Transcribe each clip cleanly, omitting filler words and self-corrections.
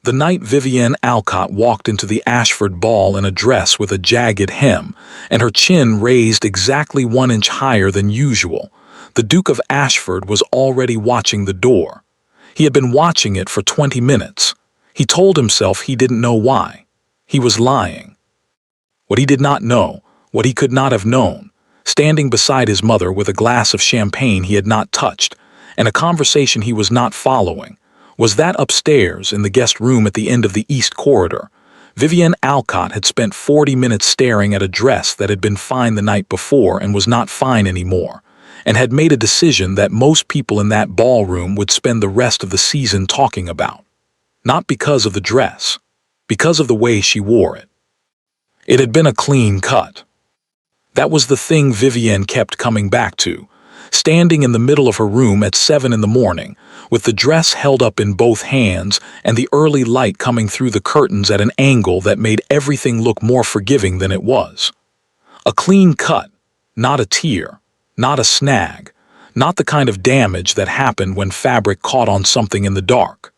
The night Vivienne Alcott walked into the Ashford ball in a dress with a jagged hem, and her chin raised exactly 1 inch higher than usual, the Duke of Ashford was already watching the door. He had been watching it for 20 minutes. He told himself he didn't know why. He was lying. What he did not know, what he could not have known, standing beside his mother with a glass of champagne he had not touched, and a conversation he was not following, was that upstairs in the guest room at the end of the East Corridor, Vivienne Alcott had spent 40 minutes staring at a dress that had been fine the night before and was not fine anymore, and had made a decision that most people in that ballroom would spend the rest of the season talking about. Not because of the dress, because of the way she wore it. It had been a clean cut. That was the thing Vivienne kept coming back to, standing in the middle of her room at 7 in the morning, with the dress held up in both hands and the early light coming through the curtains at an angle that made everything look more forgiving than it was. A clean cut, not a tear, not a snag, not the kind of damage that happened when fabric caught on something in the dark.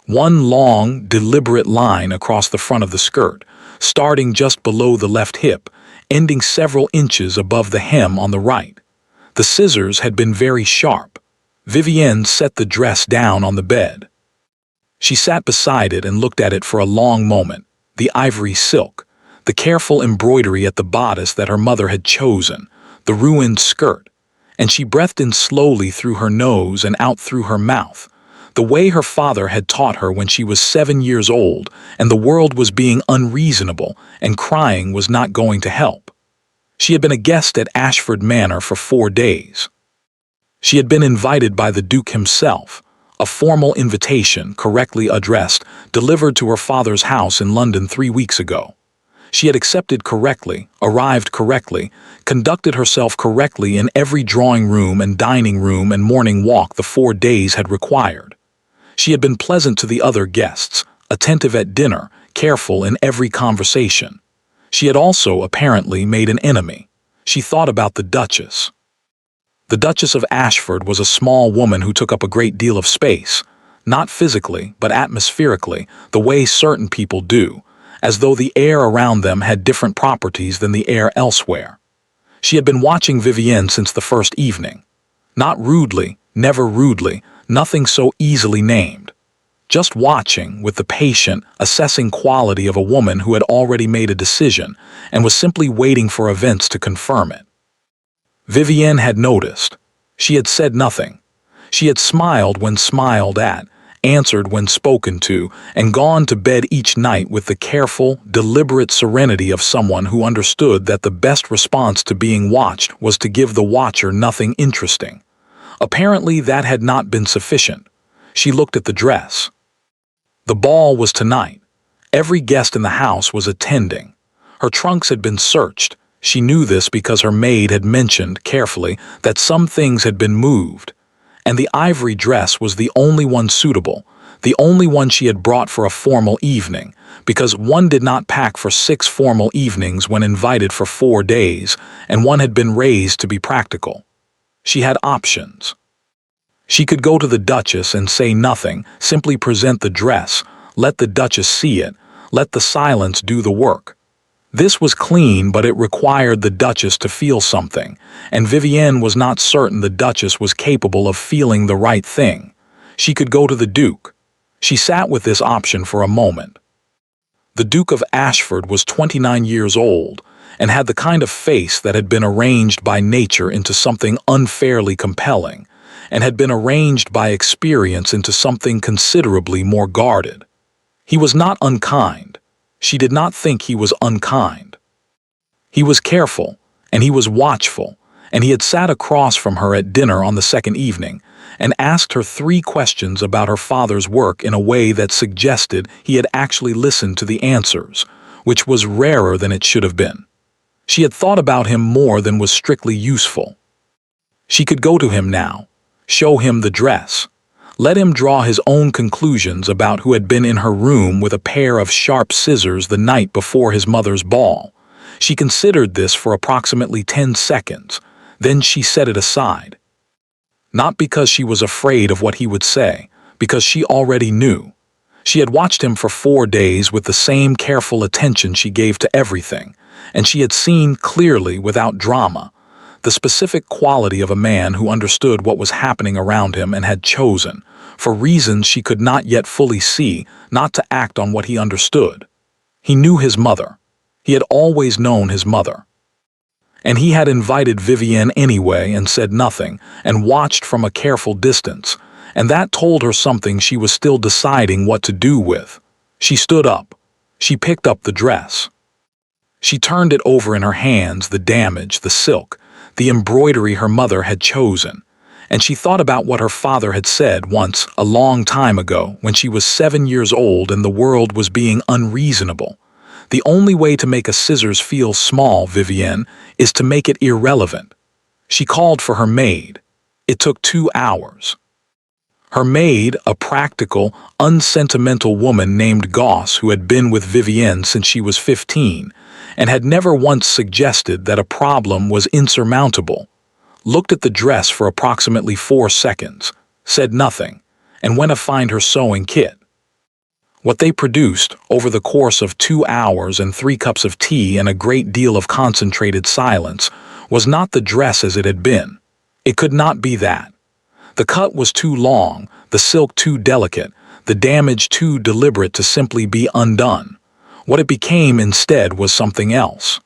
One long, deliberate line across the front of the skirt, starting just below the left hip, ending several inches above the hem on the right. The scissors had been very sharp. Vivienne set the dress down on the bed. She sat beside it and looked at it for a long moment, the ivory silk, the careful embroidery at the bodice that her mother had chosen, the ruined skirt, and she breathed in slowly through her nose and out through her mouth, the way her father had taught her when she was 7 years old and the world was being unreasonable and crying was not going to help. She had been a guest at Ashford Manor for 4 days. She had been invited by the Duke himself, a formal invitation, correctly addressed, delivered to her father's house in London 3 weeks ago. She had accepted correctly, arrived correctly, conducted herself correctly in every drawing room and dining room and morning walk the 4 days had required. She had been pleasant to the other guests, attentive at dinner, careful in every conversation. She had also apparently made an enemy. She thought about the Duchess. The Duchess of Ashford was a small woman who took up a great deal of space, not physically, but atmospherically, the way certain people do, as though the air around them had different properties than the air elsewhere. She had been watching Vivienne since the first evening. Not rudely, never rudely, nothing so easily named. Just watching with the patient, assessing quality of a woman who had already made a decision and was simply waiting for events to confirm it. Vivienne had noticed. She had said nothing. She had smiled when smiled at, answered when spoken to, and gone to bed each night with the careful, deliberate serenity of someone who understood that the best response to being watched was to give the watcher nothing interesting. Apparently that had not been sufficient. She looked at the dress. The ball was tonight. Every guest in the house was attending. Her trunks had been searched. She knew this because her maid had mentioned, carefully, that some things had been moved. And the ivory dress was the only one suitable, the only one she had brought for a formal evening, because one did not pack for 6 formal evenings when invited for 4 days, and one had been raised to be practical. She had options. She could go to the Duchess and say nothing, simply present the dress, let the Duchess see it, let the silence do the work. This was clean, but it required the Duchess to feel something, and Vivienne was not certain the Duchess was capable of feeling the right thing. She could go to the Duke. She sat with this option for a moment. The Duke of Ashford was 29 years old, and had the kind of face that had been arranged by nature into something unfairly compelling, and had been arranged by experience into something considerably more guarded. He was not unkind. She did not think he was unkind. He was careful, and he was watchful, and he had sat across from her at dinner on the second evening, and asked her 3 questions about her father's work in a way that suggested he had actually listened to the answers, which was rarer than it should have been. She had thought about him more than was strictly useful. She could go to him now, show him the dress, let him draw his own conclusions about who had been in her room with a pair of sharp scissors the night before his mother's ball. She considered this for approximately 10 seconds, then she set it aside. Not because she was afraid of what he would say, because she already knew. She had watched him for 4 days with the same careful attention she gave to everything, and she had seen clearly, without drama, the specific quality of a man who understood what was happening around him and had chosen, for reasons she could not yet fully see, not to act on what he understood. He knew his mother. He had always known his mother. And he had invited Vivienne anyway and said nothing, and watched from a careful distance, and that told her something she was still deciding what to do with. She stood up. She picked up the dress. She turned it over in her hands, the damage, the silk, the embroidery her mother had chosen, and she thought about what her father had said once, a long time ago, when she was 7 years old and the world was being unreasonable. The only way to make a scissors feel small, Vivienne, is to make it irrelevant. She called for her maid. It took 2 hours. Her maid, a practical, unsentimental woman named Goss, who had been with Vivienne since she was 15, and had never once suggested that a problem was insurmountable, looked at the dress for approximately 4 seconds, said nothing, and went to find her sewing kit. What they produced, over the course of 2 hours and 3 cups of tea and a great deal of concentrated silence, was not the dress as it had been. It could not be that. The cut was too long, the silk too delicate, the damage too deliberate to simply be undone. What it became instead was something else.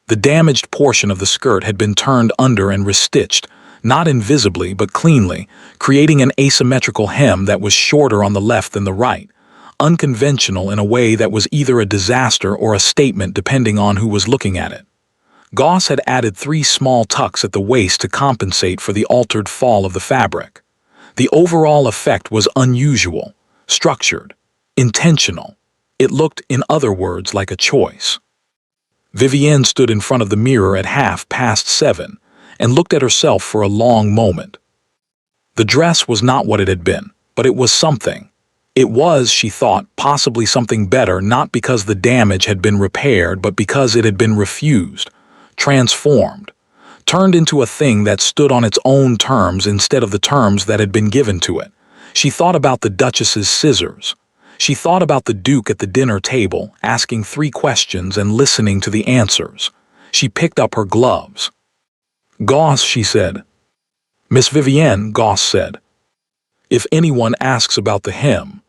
The damaged portion of the skirt had been turned under and restitched, not invisibly but cleanly, creating an asymmetrical hem that was shorter on the left than the right, unconventional in a way that was either a disaster or a statement depending on who was looking at it. Goss had added 3 small tucks at the waist to compensate for the altered fall of the fabric. The overall effect was unusual, structured, intentional. It looked, in other words, like a choice. Vivienne stood in front of the mirror at 7:30 and looked at herself for a long moment. The dress was not what it had been, but it was something. It was, she thought, possibly something better, not because the damage had been repaired, but because it had been refused, transformed, turned into a thing that stood on its own terms instead of the terms that had been given to it. She thought about the duchess's scissors. She thought about the duke at the dinner table, asking 3 questions and listening to the answers. She picked up her gloves. "Goss," she said. "Miss Vivienne," Goss said. "If anyone asks about the hem—"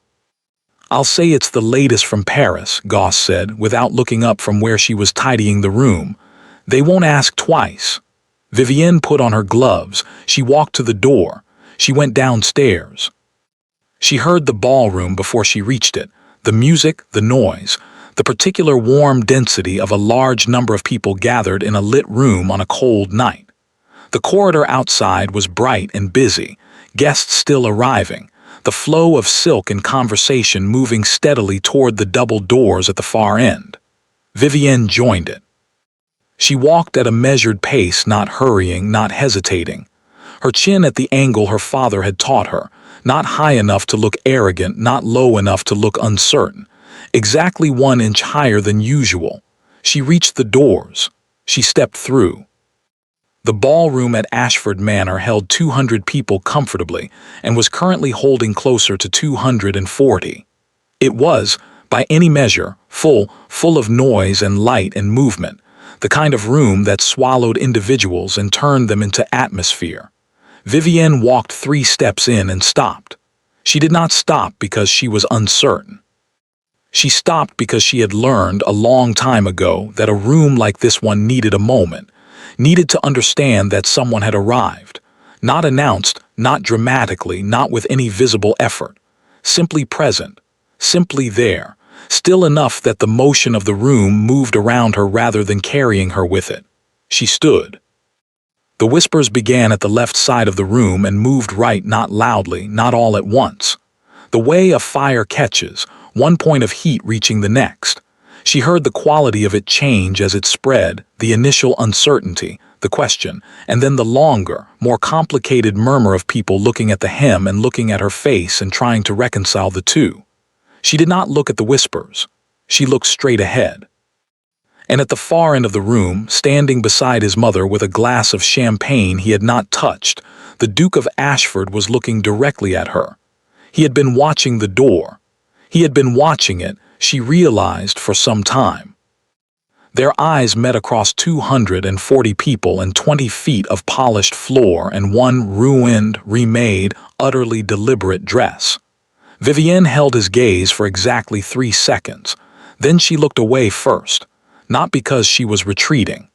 "I'll say it's the latest from Paris," Goss said, without looking up from where she was tidying the room. "They won't ask twice." Vivienne put on her gloves. She walked to the door. She went downstairs. She heard the ballroom before she reached it, the music, the noise, the particular warm density of a large number of people gathered in a lit room on a cold night. The corridor outside was bright and busy, guests still arriving, the flow of silk and conversation moving steadily toward the double doors at the far end. Vivienne joined it. She walked at a measured pace, not hurrying, not hesitating. Her chin at the angle her father had taught her, not high enough to look arrogant, not low enough to look uncertain, exactly 1 inch higher than usual. She reached the doors. She stepped through. The ballroom at Ashford Manor held 200 people comfortably and was currently holding closer to 240. It was, by any measure, full of noise and light and movement, the kind of room that swallowed individuals and turned them into atmosphere. Vivienne walked 3 steps in and stopped. She did not stop because she was uncertain. She stopped because she had learned a long time ago that a room like this one needed a moment, needed to understand that someone had arrived, not announced, not dramatically, not with any visible effort, simply present, simply there, still enough that the motion of the room moved around her rather than carrying her with it. She stood. The whispers began at the left side of the room and moved right, not loudly, not all at once. The way a fire catches, one point of heat reaching the next. She heard the quality of it change as it spread, the initial uncertainty, the question, and then the longer, more complicated murmur of people looking at the hem and looking at her face and trying to reconcile the two. She did not look at the whispers. She looked straight ahead. And at the far end of the room, standing beside his mother with a glass of champagne he had not touched, the Duke of Ashford was looking directly at her. He had been watching the door. He had been watching it, she realized, for some time. Their eyes met across 240 people and 20 feet of polished floor and one ruined, remade, utterly deliberate dress. Vivienne held his gaze for exactly 3 seconds. Then she looked away first, not because she was retreating.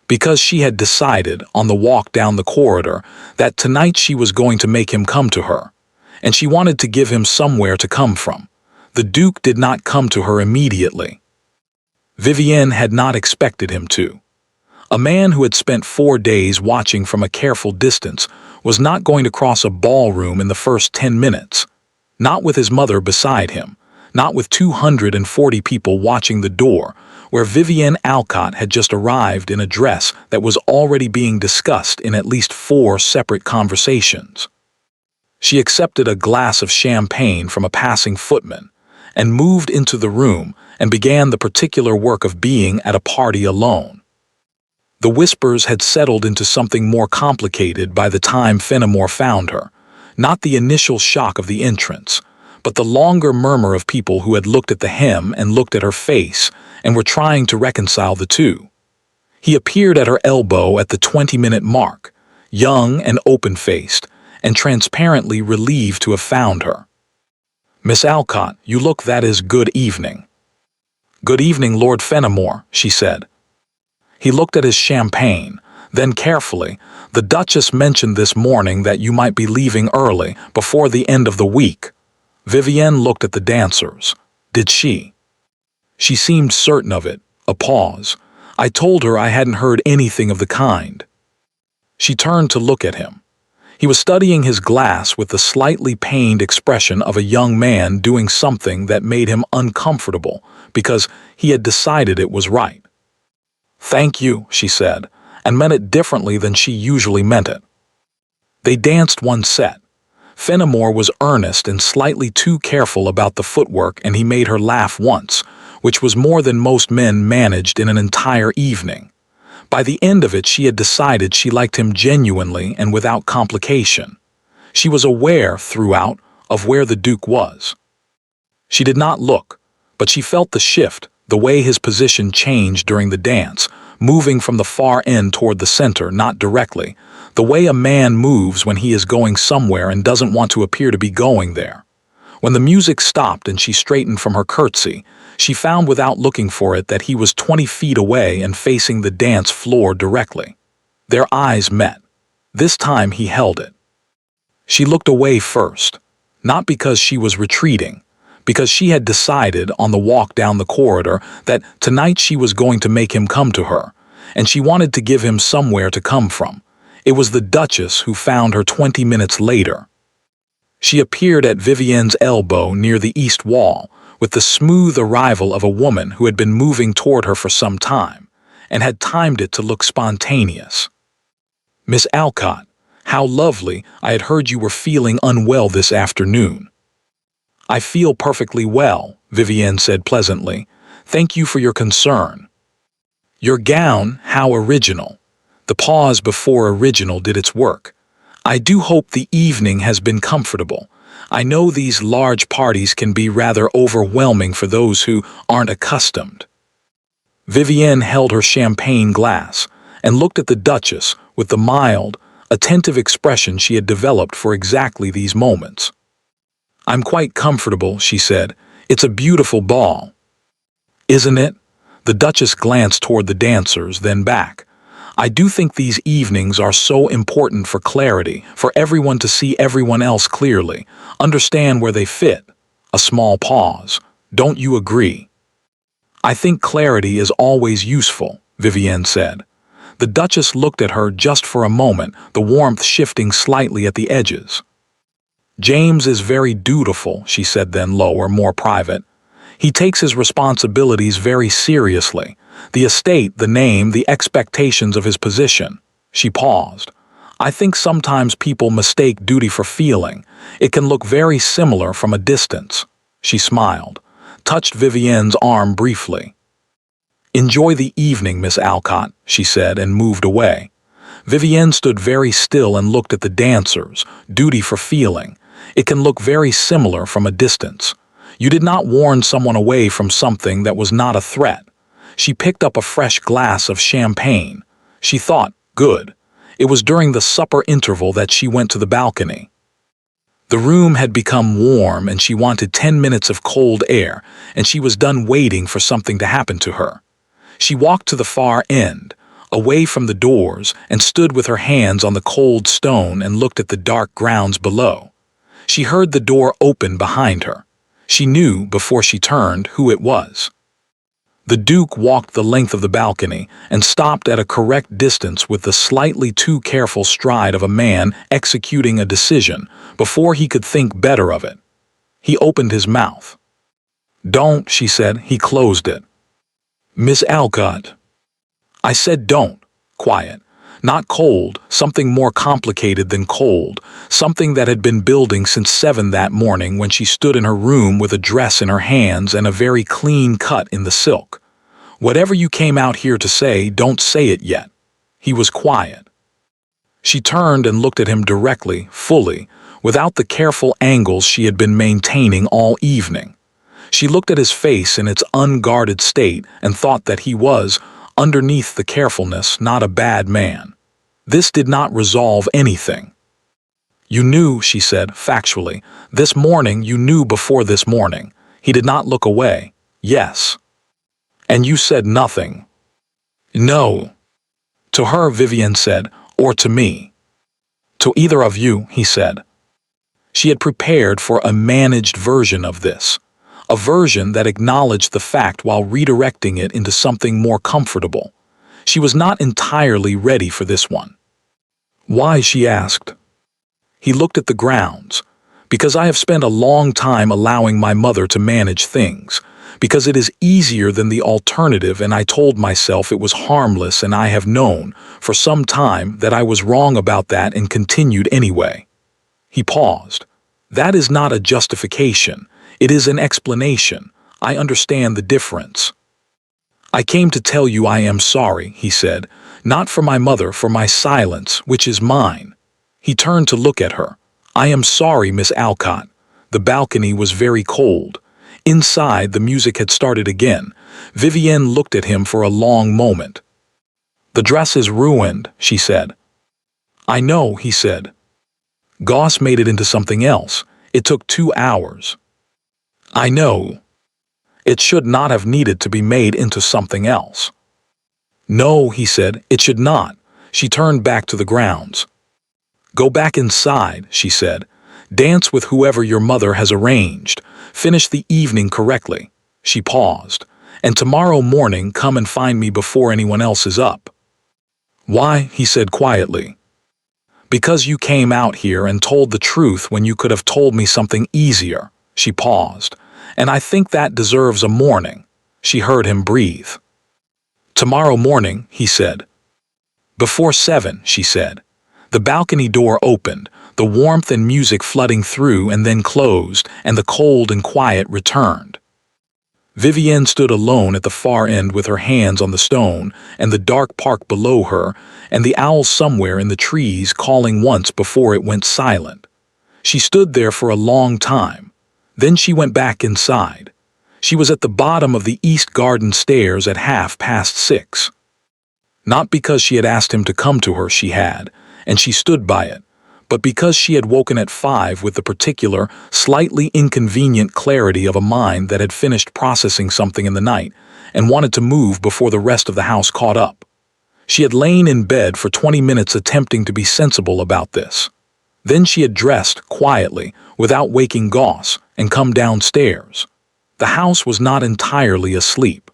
Because she had decided, on the walk down the corridor, that tonight she was going to make him come to her. And she wanted to give him somewhere to come from. The Duke did not come to her immediately. Vivienne had not expected him to. A man who had spent 4 days watching from a careful distance was not going to cross a ballroom in the first 10 minutes. Not with his mother beside him, not with 240 people watching the door, where Vivienne Alcott had just arrived in a dress that was already being discussed in at least 4 separate conversations. She accepted a glass of champagne from a passing footman and moved into the room and began the particular work of being at a party alone. The whispers had settled into something more complicated by the time Fenimore found her, not the initial shock of the entrance, but the longer murmur of people who had looked at the hem and looked at her face and were trying to reconcile the two. He appeared at her elbow at the 20-minute mark, young and open-faced, and transparently relieved to have found her. "Miss Alcott, you look that is good evening." "Good evening, Lord Fenimore," she said. He looked at his champagne, then carefully, "The Duchess mentioned this morning that you might be leaving early, before the end of the week." Vivienne looked at the dancers. "Did she?" "She seemed certain of it." A pause. "I told her I hadn't heard anything of the kind." She turned to look at him. He was studying his glass with the slightly pained expression of a young man doing something that made him uncomfortable because he had decided it was right. "Thank you," she said, and meant it differently than she usually meant it. They danced one set. Fenimore was earnest and slightly too careful about the footwork, and he made her laugh once, which was more than most men managed in an entire evening. By the end of it, she had decided she liked him genuinely and without complication. She was aware, throughout, of where the Duke was. She did not look, but she felt the shift, the way his position changed during the dance, moving from the far end toward the center, not directly, the way a man moves when he is going somewhere and doesn't want to appear to be going there. When the music stopped and she straightened from her curtsy, she found without looking for it that he was 20 feet away and facing the dance floor directly. Their eyes met. This time he held it. She looked away first, not because she was retreating, because she had decided on the walk down the corridor that tonight she was going to make him come to her, and she wanted to give him somewhere to come from. It was the Duchess who found her 20 minutes later. She appeared at Vivienne's elbow near the east wall, with the smooth arrival of a woman who had been moving toward her for some time, and had timed it to look spontaneous. "Miss Alcott, how lovely. I had heard you were feeling unwell this afternoon." "I feel perfectly well," Vivienne said pleasantly. "Thank you for your concern." "Your gown, how original." The pause before original did its work. "I do hope the evening has been comfortable. I know these large parties can be rather overwhelming for those who aren't accustomed." Vivienne held her champagne glass and looked at the Duchess with the mild, attentive expression she had developed for exactly these moments. "I'm quite comfortable," she said. "It's a beautiful ball." "Isn't it?" The Duchess glanced toward the dancers, then back. "I do think these evenings are so important for clarity, for everyone to see everyone else clearly, understand where they fit." A small pause. "Don't you agree?" "I think clarity is always useful," Vivienne said. The Duchess looked at her just for a moment, the warmth shifting slightly at the edges. "James is very dutiful," she said, then lower, more private. "He takes his responsibilities very seriously. The estate, the name, the expectations of his position." She paused. "I think sometimes people mistake duty for feeling. It can look very similar from a distance." She smiled, touched Vivienne's arm briefly. "Enjoy the evening, Miss Alcott," she said, and moved away. Vivienne stood very still and looked at the dancers. Duty for feeling. It can look very similar from a distance. You did not warn someone away from something that was not a threat. She picked up a fresh glass of champagne. She thought, good. It was during the supper interval that she went to the balcony. The room had become warm and she wanted 10 minutes of cold air, and she was done waiting for something to happen to her. She walked to the far end, away from the doors, and stood with her hands on the cold stone and looked at the dark grounds below. She heard the door open behind her. She knew, before she turned, who it was. The Duke walked the length of the balcony and stopped at a correct distance with the slightly too careful stride of a man executing a decision before he could think better of it. He opened his mouth. "Don't," she said. He closed it. "Miss Alcott." "I said don't." Quiet. Not cold, something more complicated than cold, something that had been building since 7 that morning when she stood in her room with a dress in her hands and a very clean cut in the silk. "Whatever you came out here to say, don't say it yet." He was quiet. She turned and looked at him directly, fully, without the careful angles she had been maintaining all evening. She looked at his face in its unguarded state and thought that he was, underneath the carefulness, not a bad man. This did not resolve anything. "You knew," she said, factually. "This morning you knew before this morning." He did not look away. "Yes." "And you said nothing?" "No." "To her," Vivienne said, "or to me?" "To either of you," he said. She had prepared for a managed version of this. A version that acknowledged the fact while redirecting it into something more comfortable. She was not entirely ready for this one. "Why?" she asked. He looked at the grounds. "Because I have spent a long time allowing my mother to manage things. Because it is easier than the alternative, and I told myself it was harmless, and I have known, for some time, that I was wrong about that and continued anyway." He paused. "That is not a justification. It is an explanation. I understand the difference." "I came to tell you I am sorry," he said. "Not for my mother, for my silence, which is mine." He turned to look at her. "I am sorry, Miss Alcott." The balcony was very cold. Inside, the music had started again. Vivienne looked at him for a long moment. "The dress is ruined," she said. "I know," he said. "Goss made it into something else. It took 2 hours." "I know. It should not have needed to be made into something else." "No," he said, "it should not." She turned back to the grounds. "Go back inside," she said. "Dance with whoever your mother has arranged. Finish the evening correctly." She paused. "And tomorrow morning come and find me before anyone else is up." "Why?" he said quietly. "Because you came out here and told the truth when you could have told me something easier." She paused. "And I think that deserves a morning." She heard him breathe. "Tomorrow morning," he said. "Before 7, she said. The balcony door opened, the warmth and music flooding through and then closed, and the cold and quiet returned. Vivienne stood alone at the far end with her hands on the stone, and the dark park below her, and the owl somewhere in the trees calling once before it went silent. She stood there for a long time. Then she went back inside. She was at the bottom of the east garden stairs at 6:30. Not because she had asked him to come to her, she had, and she stood by it, but because she had woken at 5 with the particular, slightly inconvenient clarity of a mind that had finished processing something in the night and wanted to move before the rest of the house caught up. She had lain in bed for 20 minutes attempting to be sensible about this. Then she had dressed quietly, without waking Goss, and come downstairs. The house was not entirely asleep.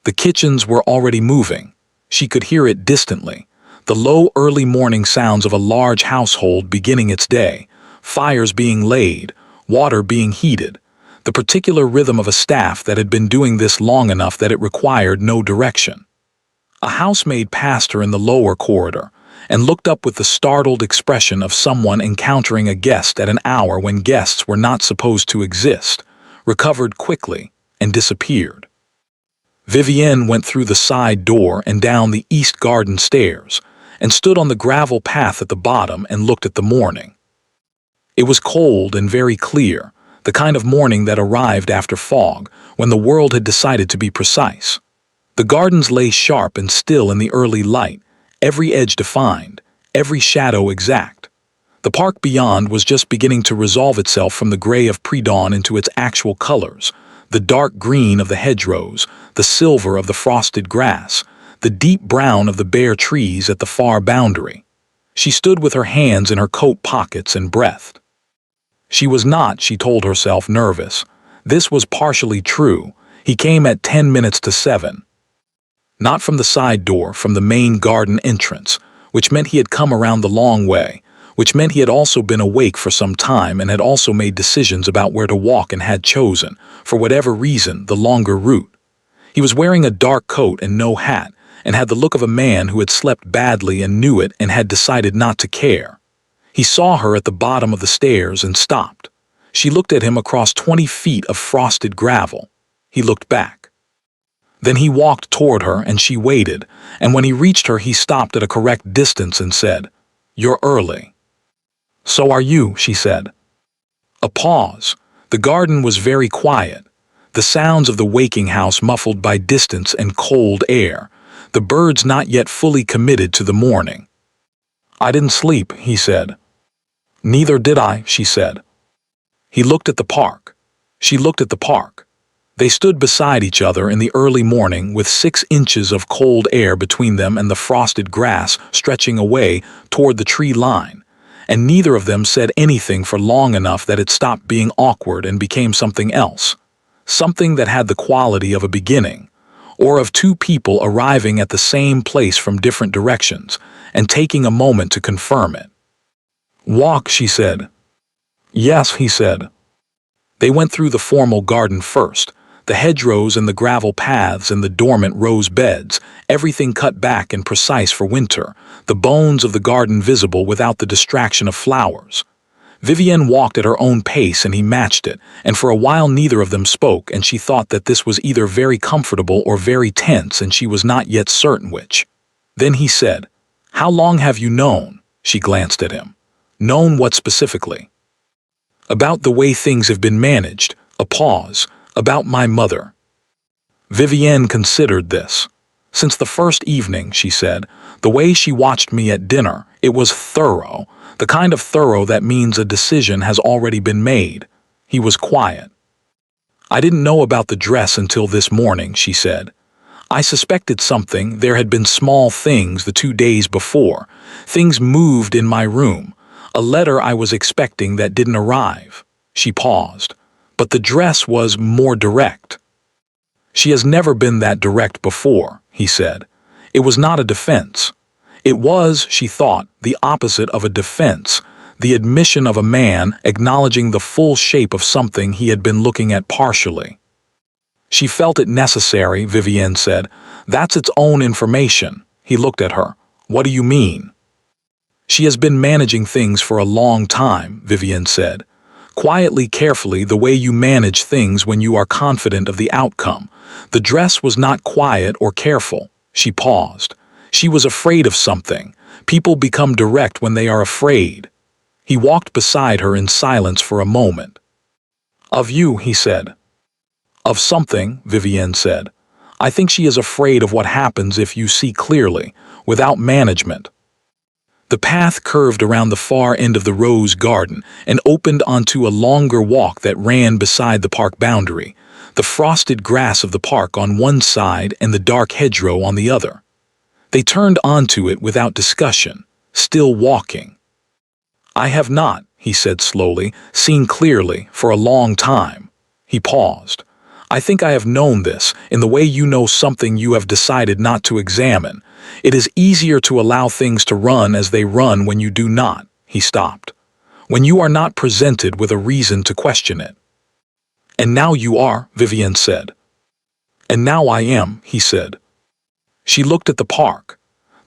The kitchens were already moving. She could hear it distantly. The low early morning sounds of a large household beginning its day, fires being laid, water being heated, the particular rhythm of a staff that had been doing this long enough that it required no direction. A housemaid passed her in the lower corridor and looked up with the startled expression of someone encountering a guest at an hour when guests were not supposed to exist, recovered quickly, and disappeared. Vivienne went through the side door and down the east garden stairs, and stood on the gravel path at the bottom and looked at the morning. It was cold and very clear. the kind of morning that arrived after fog, when the world had decided to be precise. The gardens lay sharp and still in the early light, every edge defined, every shadow exact. The park beyond was just beginning to resolve itself from the gray of pre-dawn into its actual colors, the dark green of the hedgerows, the silver of the frosted grass, the deep brown of the bare trees at the far boundary. She stood with her hands in her coat pockets and breathed. She was not, she told herself, nervous. This was partially true. He came at 10 minutes to 7. Not from the side door, from the main garden entrance, which meant he had come around the long way, which meant he had also been awake for some time and had also made decisions about where to walk and had chosen, for whatever reason, the longer route. He was wearing a dark coat and no hat, and had the look of a man who had slept badly and knew it and had decided not to care. He saw her at the bottom of the stairs and stopped. She looked at him across 20 feet of frosted gravel. He looked back. Then he walked toward her and she waited, and when he reached her he stopped at a correct distance and said, "You're early." "So are you," she said. A pause. The garden was very quiet. The sounds of the waking house muffled by distance and cold air, the birds not yet fully committed to the morning. "I didn't sleep," he said. "Neither did I," she said. He looked at the park. She looked at the park. They stood beside each other in the early morning with 6 inches of cold air between them and the frosted grass stretching away toward the tree line, and neither of them said anything for long enough that it stopped being awkward and became something else, something that had the quality of a beginning, or of 2 people arriving at the same place from different directions and taking a moment to confirm it. "Walk," she said. "Yes," he said. They went through the formal garden first, the hedgerows and the gravel paths and the dormant rose beds, everything cut back and precise for winter, the bones of the garden visible without the distraction of flowers. Vivienne walked at her own pace and he matched it, and for a while neither of them spoke, and she thought that this was either very comfortable or very tense, and she was not yet certain which. Then he said, "How long have you known?" She glanced at him. "Known what specifically?" "About the way things have been managed." A pause. "About my mother." Vivienne considered this. "Since the first evening," she said, "the way she watched me at dinner, it was thorough, the kind of thorough that means a decision has already been made." He was quiet. "I didn't know about the dress until this morning," she said. "I suspected something. There had been small things the 2 days before. Things moved in my room. A letter I was expecting that didn't arrive." She paused. "But the dress was more direct." "She has never been that direct before," he said. It was not a defense. It was, she thought, the opposite of a defense, the admission of a man acknowledging the full shape of something he had been looking at partially. "She felt it necessary," Vivienne said. "That's its own information." He looked at her. "What do you mean?" "She has been managing things for a long time," Vivienne said. "Quietly, carefully, the way you manage things when you are confident of the outcome. The dress was not quiet or careful." She paused. "She was afraid of something. People become direct when they are afraid." He walked beside her in silence for a moment. "Of you," he said. "Of something," Vivienne said. "I think she is afraid of what happens if you see clearly, without management." The path curved around the far end of the rose garden and opened onto a longer walk that ran beside the park boundary, the frosted grass of the park on one side and the dark hedgerow on the other. They turned onto it without discussion, still walking. "I have not," he said slowly, "seen clearly for a long time." He paused. "I think I have known this, in the way you know something you have decided not to examine. It is easier to allow things to run as they run when you do not." He stopped. "When you are not presented with a reason to question it." "And now you are," Vivienne said. "And now I am," he said. She looked at the park.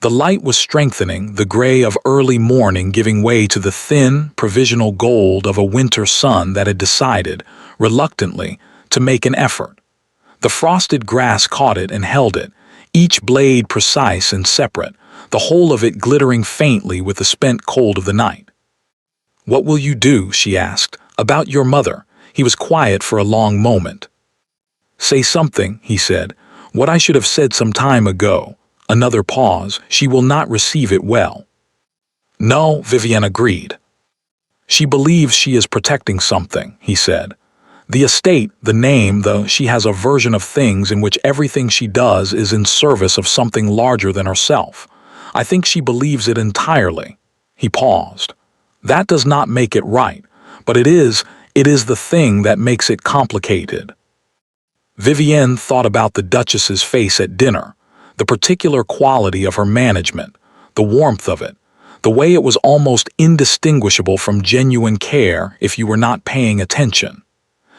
The light was strengthening, the gray of early morning giving way to the thin, provisional gold of a winter sun that had decided, reluctantly, to make an effort. The frosted grass caught it and held it, each blade precise and separate, the whole of it glittering faintly with the spent cold of the night. "What will you do?" she asked. "About your mother." He was quiet for a long moment. "Say something," he said. "What I should have said some time ago." Another pause. "She will not receive it well." "No," Vivienne agreed. "She believes she is protecting something," he said. "The estate, the name, she has a version of things in which everything she does is in service of something larger than herself. I think she believes it entirely." He paused. "That does not make it right, but it is the thing that makes it complicated." Vivienne thought about the Duchess's face at dinner, the particular quality of her management, the warmth of it, the way it was almost indistinguishable from genuine care if you were not paying attention.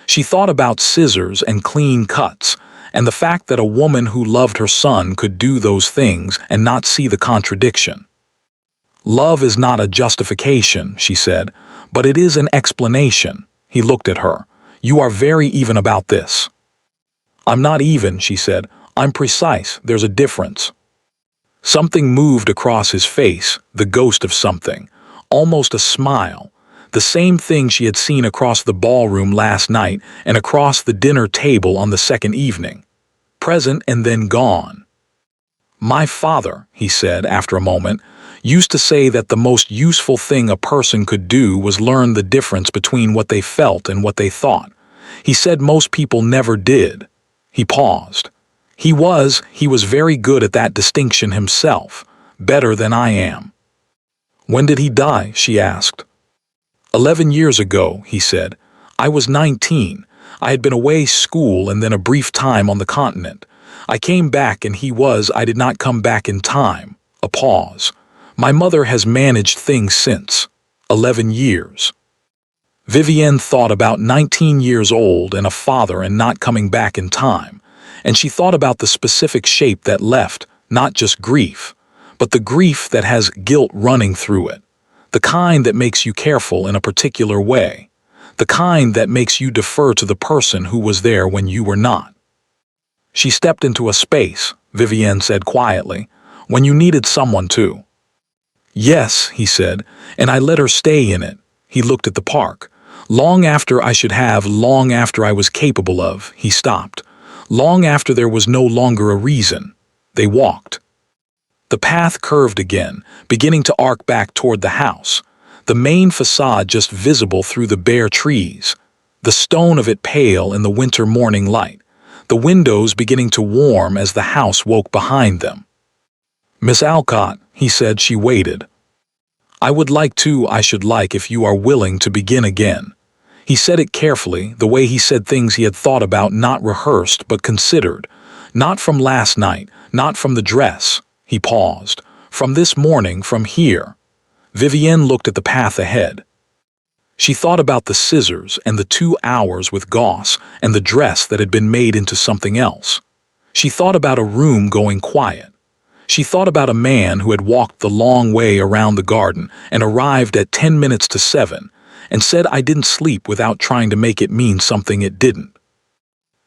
She thought about scissors and clean cuts, and the fact that a woman who loved her son could do those things and not see the contradiction. "Love is not a justification," she said, "but it is an explanation." He looked at her. "You are very even about this." "I'm not even," she said. "I'm precise. There's a difference." Something moved across his face, the ghost of something, almost a smile, the same thing she had seen across the ballroom last night and across the dinner table on the second evening. Present and then gone. "My father," he said after a moment, "used to say that the most useful thing a person could do was learn the difference between what they felt and what they thought. He said most people never did." He paused. He was very good at that distinction himself, better than I am." "When did he die?" she asked. 11 years ago," he said. "I was 19. I had been away school and then a brief time on the continent. I came back and I did not come back in time." A pause. "My mother has managed things since. 11 years." Vivienne thought about 19 years old and a father and not coming back in time, and she thought about the specific shape that left, not just grief, but the grief that has guilt running through it, the kind that makes you careful in a particular way, the kind that makes you defer to the person who was there when you were not. "She stepped into a space," Vivienne said quietly, "when you needed someone to." "Yes," he said, "and I let her stay in it." He looked at the park. "Long after I should have, long after I was capable of." He stopped. "Long after there was no longer a reason." They walked. The path curved again, beginning to arc back toward the house, the main facade just visible through the bare trees, the stone of it pale in the winter morning light, the windows beginning to warm as the house woke behind them. "Miss Alcott," he said. She waited. I should like if you are willing to begin again." He said it carefully, the way he said things he had thought about, not rehearsed but considered. "Not from last night, not from the dress." He paused. "From this morning, from here." Vivienne looked at the path ahead. She thought about the scissors and the 2 hours with Goss and the dress that had been made into something else. She thought about a room going quiet. She thought about a man who had walked the long way around the garden and arrived at 10 minutes to 7 and said, "I didn't sleep," without trying to make it mean something it didn't.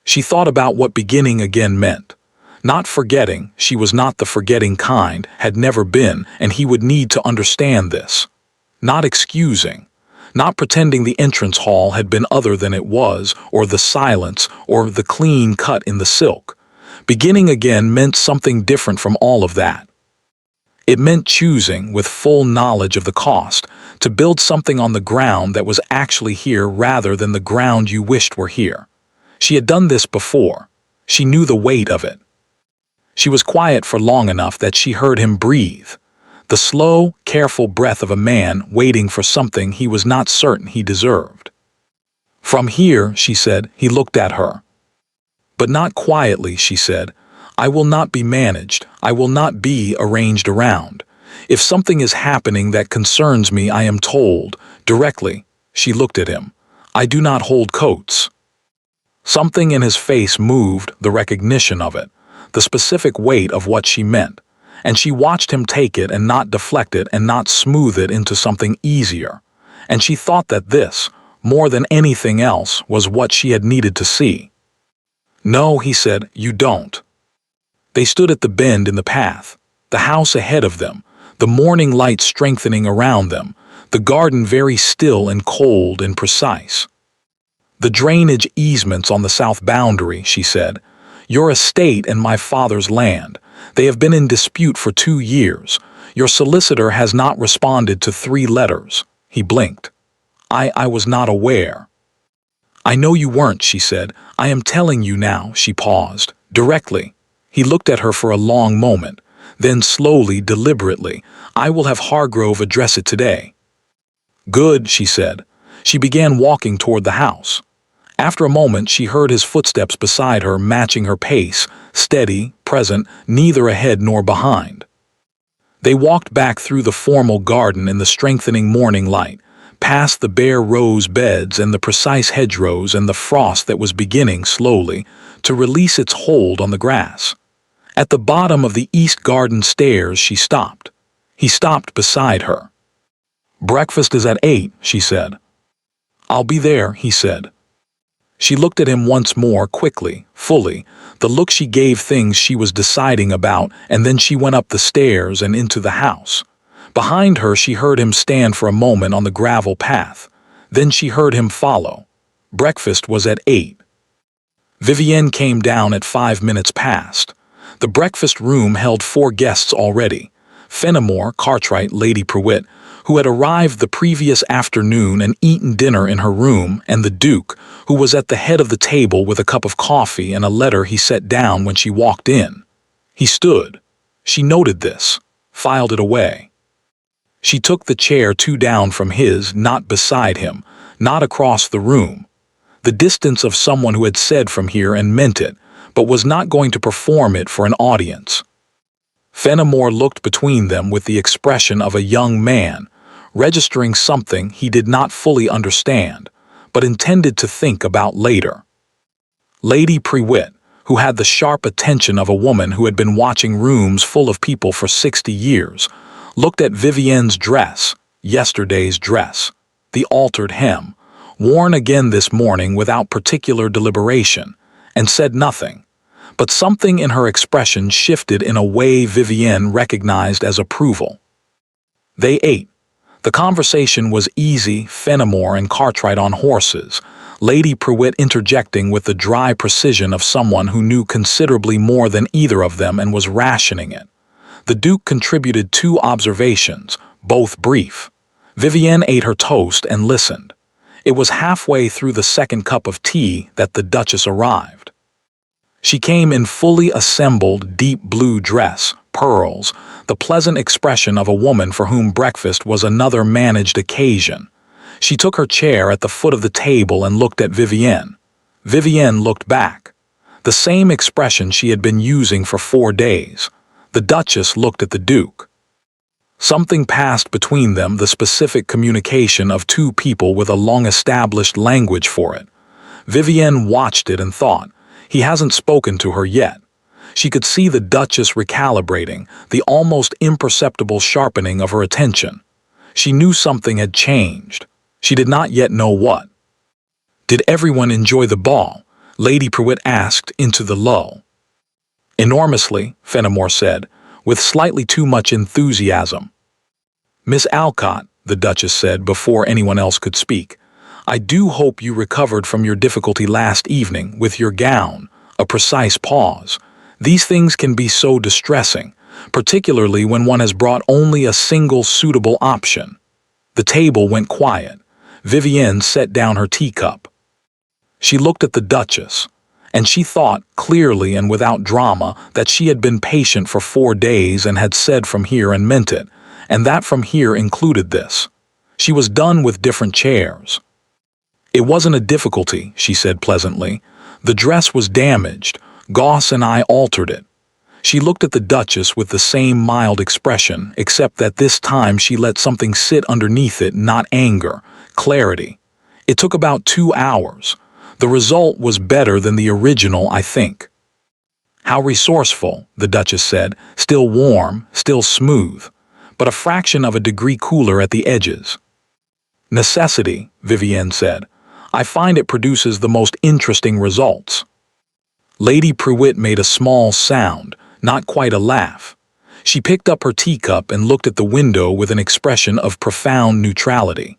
She thought about what beginning again meant. Not forgetting, she was not the forgetting kind, had never been, and he would need to understand this. Not excusing. Not pretending the entrance hall had been other than it was, or the silence, or the clean cut in the silk. Beginning again meant something different from all of that. It meant choosing, with full knowledge of the cost, to build something on the ground that was actually here rather than the ground you wished were here. She had done this before. She knew the weight of it. She was quiet for long enough that she heard him breathe. The slow, careful breath of a man waiting for something he was not certain he deserved. "From here," she said. He looked at her. "But not quietly," she said. "I will not be managed. I will not be arranged around. If something is happening that concerns me, I am told, directly." She looked at him. "I do not hold coats." Something in his face moved, the recognition of it, the specific weight of what she meant, and she watched him take it and not deflect it and not smooth it into something easier, and she thought that this, more than anything else, was what she had needed to see. "No," he said, "you don't." They stood at the bend in the path, the house ahead of them, the morning light strengthening around them, the garden very still and cold and precise. "The drainage easements on the south boundary," she said. "Your estate and my father's land. They have been in dispute for 2 years. Your solicitor has not responded to 3 letters." He blinked. I was not aware." "I know you weren't," she said. "I am telling you now." She paused. "Directly." He looked at her for a long moment. Then slowly, deliberately, "I will have Hargrove address it today." "Good," she said. She began walking toward the house. After a moment, she heard his footsteps beside her, matching her pace, steady, present, neither ahead nor behind. They walked back through the formal garden in the strengthening morning light, past the bare rose beds and the precise hedgerows and the frost that was beginning slowly to release its hold on the grass. At the bottom of the east garden stairs she stopped. He stopped beside her. "Breakfast is at 8, she said. "I'll be there," he said. She looked at him once more, quickly, fully, the look she gave things she was deciding about, and then she went up the stairs and into the house. Behind her she heard him stand for a moment on the gravel path. Then she heard him follow. Breakfast was at 8. Vivienne came down at 5 minutes past. The breakfast room held 4 guests already. Fenimore, Cartwright, Lady Prewitt, who had arrived the previous afternoon and eaten dinner in her room, and the Duke, who was at the head of the table with a cup of coffee and a letter he set down when she walked in. He stood. She noted this, filed it away. She took the chair 2 down from his, not beside him, not across the room. The distance of someone who had said from here and meant it, but was not going to perform it for an audience. Fenimore looked between them with the expression of a young man, registering something he did not fully understand, but intended to think about later. Lady Prewitt, who had the sharp attention of a woman who had been watching rooms full of people for 60 years, looked at Vivienne's dress, yesterday's dress, the altered hem, worn again this morning without particular deliberation, and said nothing. But something in her expression shifted in a way Vivienne recognized as approval. They ate. The conversation was easy, Fenimore and Cartwright on horses, Lady Prewitt interjecting with the dry precision of someone who knew considerably more than either of them and was rationing it. The Duke contributed 2 observations, both brief. Vivienne ate her toast and listened. It was halfway through the 2nd cup of tea that the Duchess arrived. She came in fully assembled deep blue dress, pearls, the pleasant expression of a woman for whom breakfast was another managed occasion. She took her chair at the foot of the table and looked at Vivienne. Vivienne looked back. The same expression she had been using for 4 days. The Duchess looked at the Duke. Something passed between them, the specific communication of 2 people with a long-established language for it. Vivienne watched it and thought, he hasn't spoken to her yet. She could see the Duchess recalibrating, the almost imperceptible sharpening of her attention. She knew something had changed. She did not yet know what. "Did everyone enjoy the ball?" Lady Prewitt asked into the lull. "Enormously," Fenimore said, with slightly too much enthusiasm. "Miss Alcott," the Duchess said before anyone else could speak, "I do hope you recovered from your difficulty last evening with your gown." A precise pause. These things can be so distressing, particularly when one has brought only a single suitable option. The table went quiet. Vivienne set down her teacup. She looked at the Duchess, and she thought, clearly and without drama, that she had been patient for 4 days and had said from here and meant it, and that from here included this. She was done with different chairs. "It wasn't a difficulty," she said pleasantly. "The dress was damaged. Goss and I altered it." She looked at the Duchess with the same mild expression, except that this time she let something sit underneath it, not anger, clarity. "It took about 2 hours. The result was better than the original, I think." "How resourceful," the Duchess said, "still warm, still smooth, but a fraction of a degree cooler at the edges." "Necessity," Vivienne said. "I find it produces the most interesting results." Lady Prewitt made a small sound, not quite a laugh. She picked up her teacup and looked at the window with an expression of profound neutrality.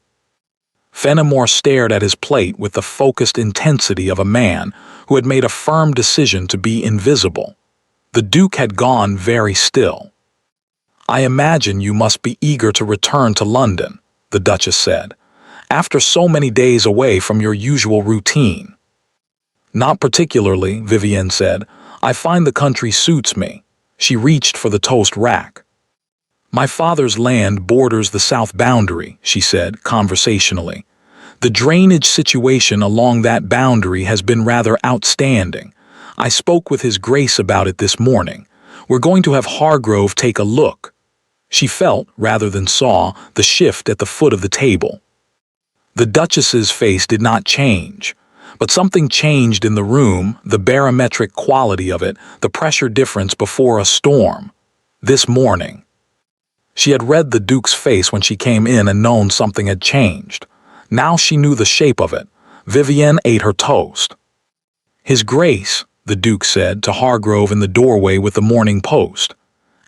Fenimore stared at his plate with the focused intensity of a man who had made a firm decision to be invisible. The Duke had gone very still. "I imagine you must be eager to return to London," the Duchess said, "after so many days away from your usual routine." "Not particularly," Vivienne said. "I find the country suits me." She reached for the toast rack. "My father's land borders the south boundary," she said conversationally. "The drainage situation along that boundary has been rather outstanding. I spoke with His Grace about it this morning. We're going to have Hargrove take a look." She felt, rather than saw, the shift at the foot of the table. The Duchess's face did not change, but something changed in the room, the barometric quality of it, the pressure difference before a storm. This morning. She had read the Duke's face when she came in and known something had changed. Now she knew the shape of it. Vivienne ate her toast. "His Grace," the Duke said to Hargrove in the doorway with the Morning Post.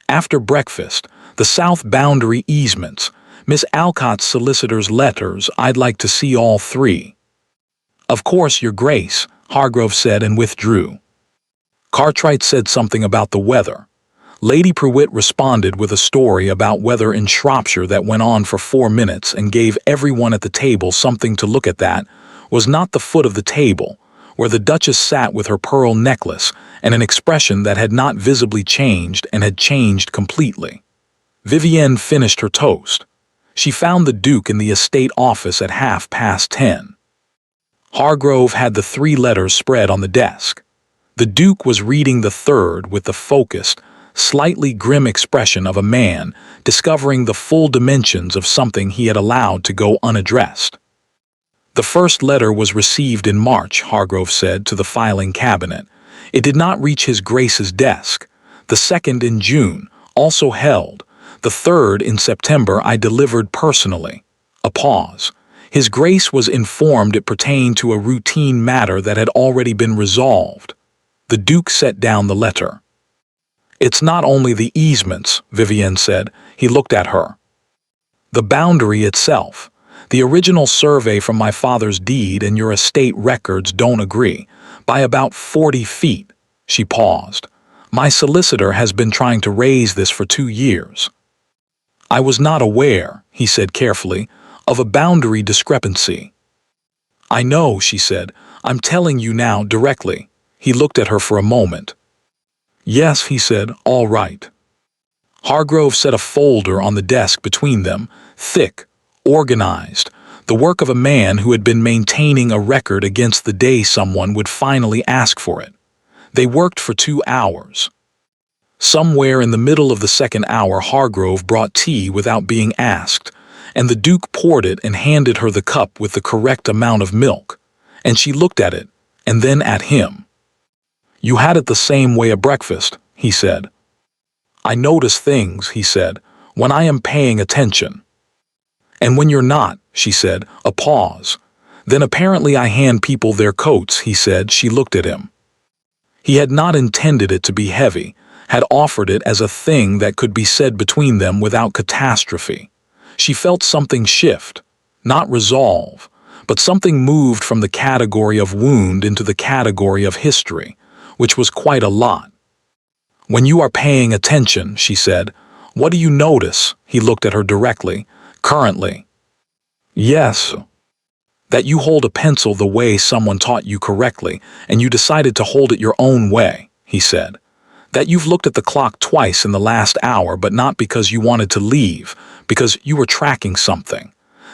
"After breakfast, the south boundary easements, Miss Alcott's solicitor's letters, I'd like to see all three." "Of course, Your Grace," Hargrove said and withdrew. Cartwright said something about the weather. Lady Prewitt responded with a story about weather in Shropshire that went on for 4 minutes and gave everyone at the table something to look at. That was not the foot of the table, where the Duchess sat with her pearl necklace and an expression that had not visibly changed and had changed completely. Vivienne finished her toast. She found the Duke in the estate office at 10:30. Hargrove had the 3 letters spread on the desk. The Duke was reading the third with the focused, slightly grim expression of a man discovering the full dimensions of something he had allowed to go unaddressed. "The first letter was received in March," Hargrove said to the filing cabinet. "It did not reach His Grace's desk. The second in June, also held. The third in September I delivered personally." A pause. "His Grace was informed it pertained to a routine matter that had already been resolved." The Duke set down the letter. "It's not only the easements," Vivienne said. He looked at her. "The boundary itself. The original survey from my father's deed and your estate records don't agree, by about 40 feet. She paused. "My solicitor has been trying to raise this for 2 years." "I was not aware," he said carefully, "of a boundary discrepancy." "I know," she said. "I'm telling you now directly." He looked at her for a moment. "Yes," he said, "all right." Hargrove set a folder on the desk between them, thick, organized, the work of a man who had been maintaining a record against the day someone would finally ask for it. They worked for 2 hours. Somewhere in the middle of the second hour, Hargrove brought tea without being asked, and the Duke poured it and handed her the cup with the correct amount of milk, and she looked at it, and then at him. "You had it the same way at breakfast," he said. "I notice things," he said, "when I am paying attention." "And when you're not," she said, a pause. "Then apparently I hand people their coats," he said. She looked at him. He had not intended it to be heavy, had offered it as a thing that could be said between them without catastrophe. She felt something shift, not resolve, but something moved from the category of wound into the category of history, which was quite a lot. "When you are paying attention," she said, "what do you notice?" He looked at her directly. "Currently." "Yes." "That you hold a pencil the way someone taught you correctly, and you decided to hold it your own way," he said. "That you've looked at the clock twice in the last hour, but not because you wanted to leave, because you were tracking something.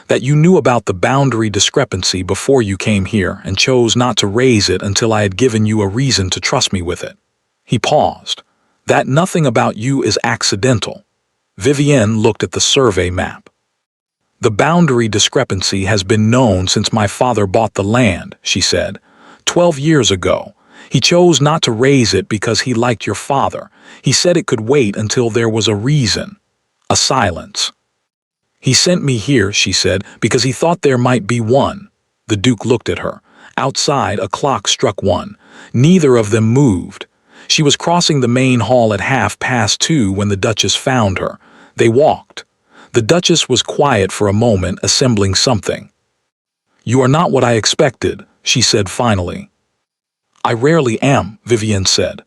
That you knew about the boundary discrepancy before you came here and chose not to raise it until I had given you a reason to trust me with it." He paused. "That nothing about you is accidental." Vivienne looked at the survey map. "The boundary discrepancy has been known since my father bought the land," she said. 12 years ago. He chose not to raise it because he liked your father. He said it could wait until there was a reason." A silence. "He sent me here," she said, "because he thought there might be one." The Duke looked at her. Outside, a clock struck 1. Neither of them moved. She was crossing the main hall at 2:30 when the Duchess found her. They walked. The Duchess was quiet for a moment, assembling something. "You are not what I expected," she said finally. "I rarely am," Vivienne said.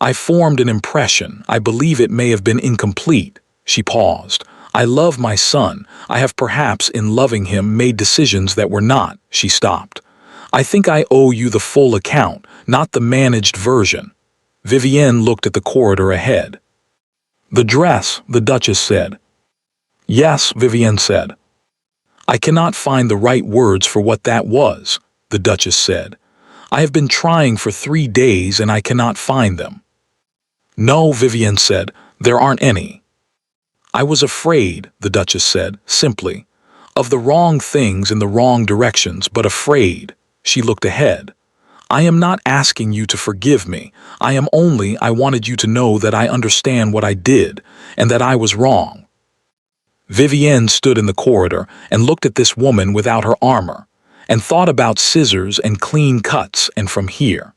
"I formed an impression. I believe it may have been incomplete." She paused. "I love my son. I have perhaps, in loving him, made decisions that were not." She stopped. "I think I owe you the full account, not the managed version." Vivienne looked at the corridor ahead. "The dress," the Duchess said. "Yes," Vivienne said. "I cannot find the right words for what that was," the Duchess said. "I have been trying for 3 days and I cannot find them." "No," Vivienne said, "there aren't any." "I was afraid," the Duchess said, simply, "of the wrong things in the wrong directions, but afraid." She looked ahead. "I am not asking you to forgive me. I wanted you to know that I understand what I did, and that I was wrong." Vivienne stood in the corridor and looked at this woman without her armor, and thought about scissors and clean cuts, and from here.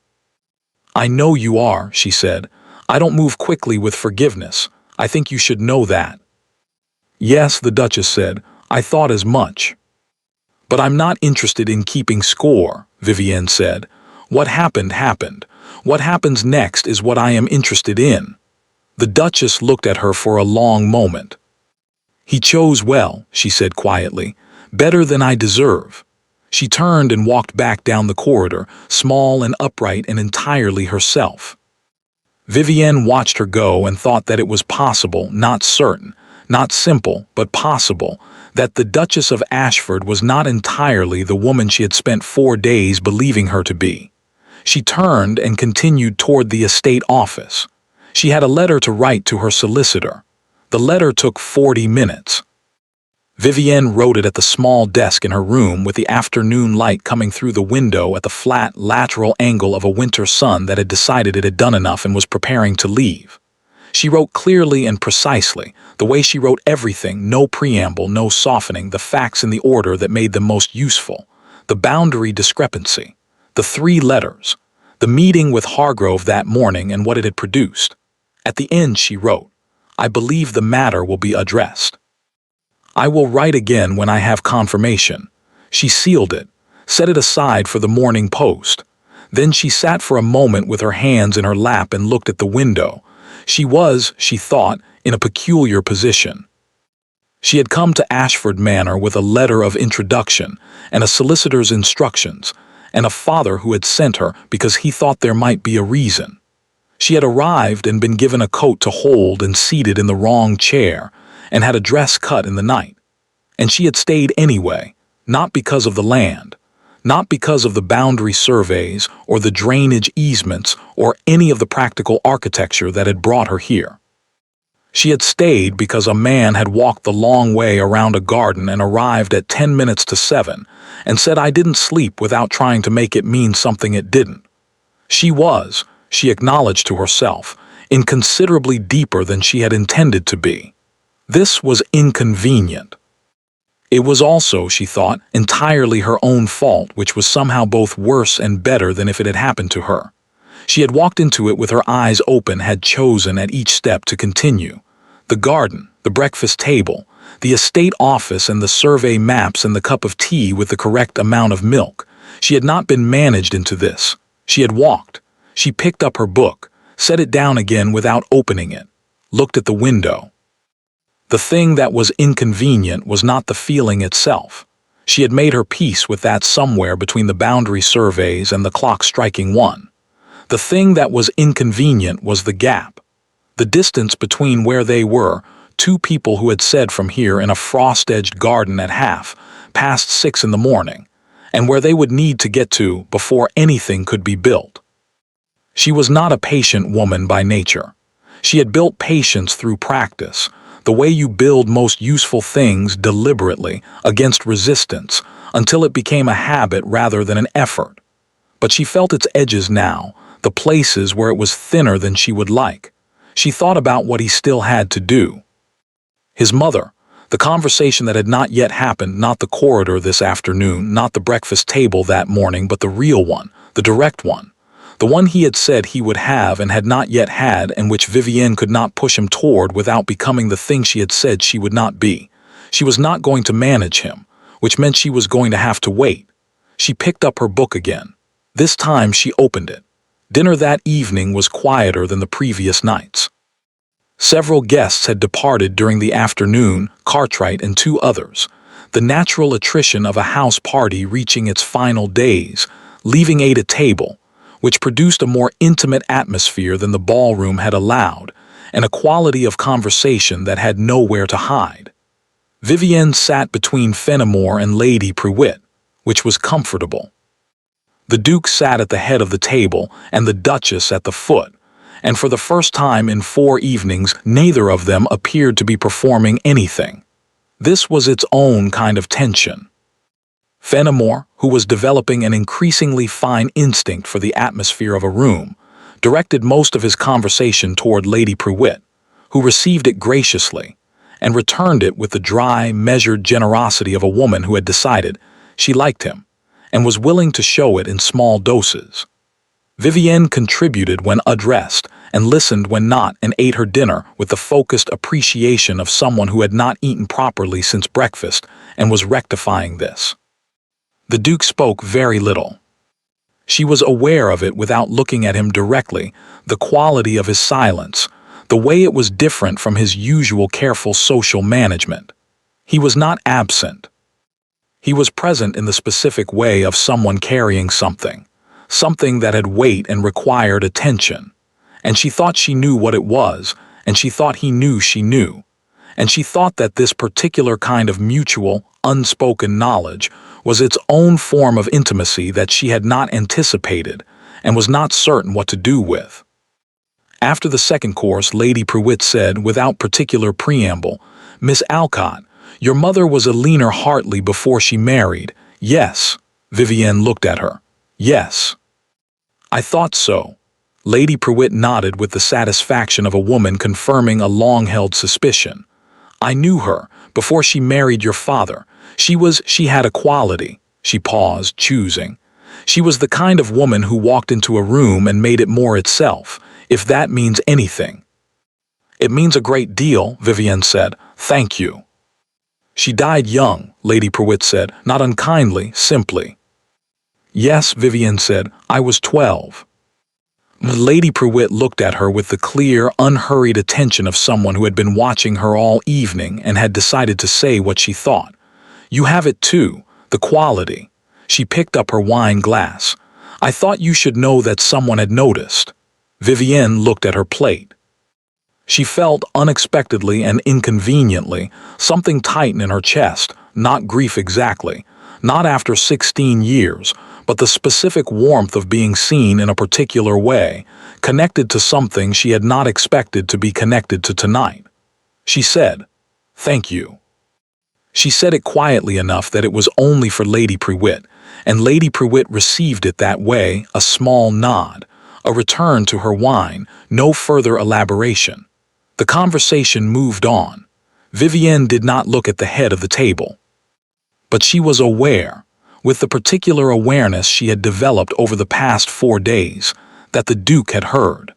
"I know you are," she said. "I don't move quickly with forgiveness. I think you should know that." "Yes," the Duchess said, "I thought as much." "But I'm not interested in keeping score," Vivienne said. "What happened happened. What happens next is what I am interested in." The Duchess looked at her for a long moment. "He chose well," she said quietly, "better than I deserve." She turned and walked back down the corridor, small and upright and entirely herself. Vivienne watched her go and thought that it was possible, not certain, not simple, but possible, that the Duchess of Ashford was not entirely the woman she had spent 4 days believing her to be. She turned and continued toward the estate office. She had a letter to write to her solicitor. The letter took 40 minutes. Vivienne wrote it at the small desk in her room with the afternoon light coming through the window at the flat, lateral angle of a winter sun that had decided it had done enough and was preparing to leave. She wrote clearly and precisely, the way she wrote everything, no preamble, no softening, the facts in the order that made them most useful, the boundary discrepancy, the 3 letters, the meeting with Hargrove that morning and what it had produced. At the end she wrote, "I believe the matter will be addressed. I will write again when I have confirmation." She sealed it, set it aside for the morning post. Then she sat for a moment with her hands in her lap and looked at the window. She was, she thought, in a peculiar position. She had come to Ashford Manor with a letter of introduction and a solicitor's instructions, and a father who had sent her because he thought there might be a reason. She had arrived and been given a coat to hold and seated in the wrong chair, and had a dress cut in the night. And she had stayed anyway, not because of the land, not because of the boundary surveys or the drainage easements or any of the practical architecture that had brought her here. She had stayed because a man had walked the long way around a garden and arrived at 10 minutes to 7 and said I didn't sleep without trying to make it mean something it didn't. She was, she acknowledged to herself, inconsiderably deeper than she had intended to be. This was inconvenient. It was also, she thought, entirely her own fault, which was somehow both worse and better than if it had happened to her. She had walked into it with her eyes open, had chosen at each step to continue. The garden, the breakfast table, the estate office and the survey maps and the cup of tea with the correct amount of milk. She had not been managed into this. She had walked. She picked up her book, set it down again without opening it, looked at the window. The thing that was inconvenient was not the feeling itself. She had made her peace with that somewhere between the boundary surveys and the clock striking 1. The thing that was inconvenient was the gap. The distance between where they were, 2 people who had said from here in a frost-edged garden at past 6 in the morning, and where they would need to get to before anything could be built. She was not a patient woman by nature. She had built patience through practice, the way you build most useful things deliberately, against resistance, until it became a habit rather than an effort. But she felt its edges now, the places where it was thinner than she would like. She thought about what he still had to do. His mother, the conversation that had not yet happened, not the corridor this afternoon, not the breakfast table that morning, but the real one, the direct one. The one he had said he would have and had not yet had, and which Vivienne could not push him toward without becoming the thing she had said she would not be. She was not going to manage him, which meant she was going to have to wait. She picked up her book again. This time she opened it. Dinner that evening was quieter than the previous nights. Several guests had departed during the afternoon, Cartwright and two others, the natural attrition of a house party reaching its final days, leaving Aid at table, which produced a more intimate atmosphere than the ballroom had allowed, and a quality of conversation that had nowhere to hide. Vivienne sat between Fenimore and Lady Prewitt, which was comfortable. The Duke sat at the head of the table and the Duchess at the foot, and for the first time in 4 evenings neither of them appeared to be performing anything. This was its own kind of tension. Fenimore, who was developing an increasingly fine instinct for the atmosphere of a room, directed most of his conversation toward Lady Prewitt, who received it graciously, and returned it with the dry, measured generosity of a woman who had decided she liked him, and was willing to show it in small doses. Vivienne contributed when addressed, and listened when not, and ate her dinner with the focused appreciation of someone who had not eaten properly since breakfast and was rectifying this. The Duke spoke very little. She was aware of it without looking at him directly, the quality of his silence, the way it was different from his usual careful social management. He was not absent. He was present in the specific way of someone carrying something that had weight and required attention. And she thought she knew what it was, and she thought he knew she knew. And she thought that this particular kind of mutual, unspoken knowledge was its own form of intimacy that she had not anticipated and was not certain what to do with. After the second course, Lady Prewitt said, without particular preamble, "Miss Alcott, your mother was a leaner Hartley before she married." "Yes." Vivienne looked at her. "Yes." "I thought so." Lady Prewitt nodded with the satisfaction of a woman confirming a long-held suspicion. "I knew her before she married your father. She had a quality." She paused, choosing. "She was the kind of woman who walked into a room and made it more itself, if that means anything." "It means a great deal," Vivienne said. "Thank you." "She died young," Lady Prewitt said, not unkindly, simply. "Yes," Vivienne said, "I was 12. Lady Prewitt looked at her with the clear, unhurried attention of someone who had been watching her all evening and had decided to say what she thought. "You have it too, the quality." She picked up her wine glass. "I thought you should know that someone had noticed." Vivienne looked at her plate. She felt, unexpectedly and inconveniently, something tighten in her chest, not grief exactly, not after 16 years, but the specific warmth of being seen in a particular way, connected to something she had not expected to be connected to tonight. She said, "Thank you." She said it quietly enough that it was only for Lady Prewitt, and Lady Prewitt received it that way, a small nod, a return to her wine, no further elaboration. The conversation moved on. Vivienne did not look at the head of the table. But she was aware, with the particular awareness she had developed over the past 4 days, that the Duke had heard.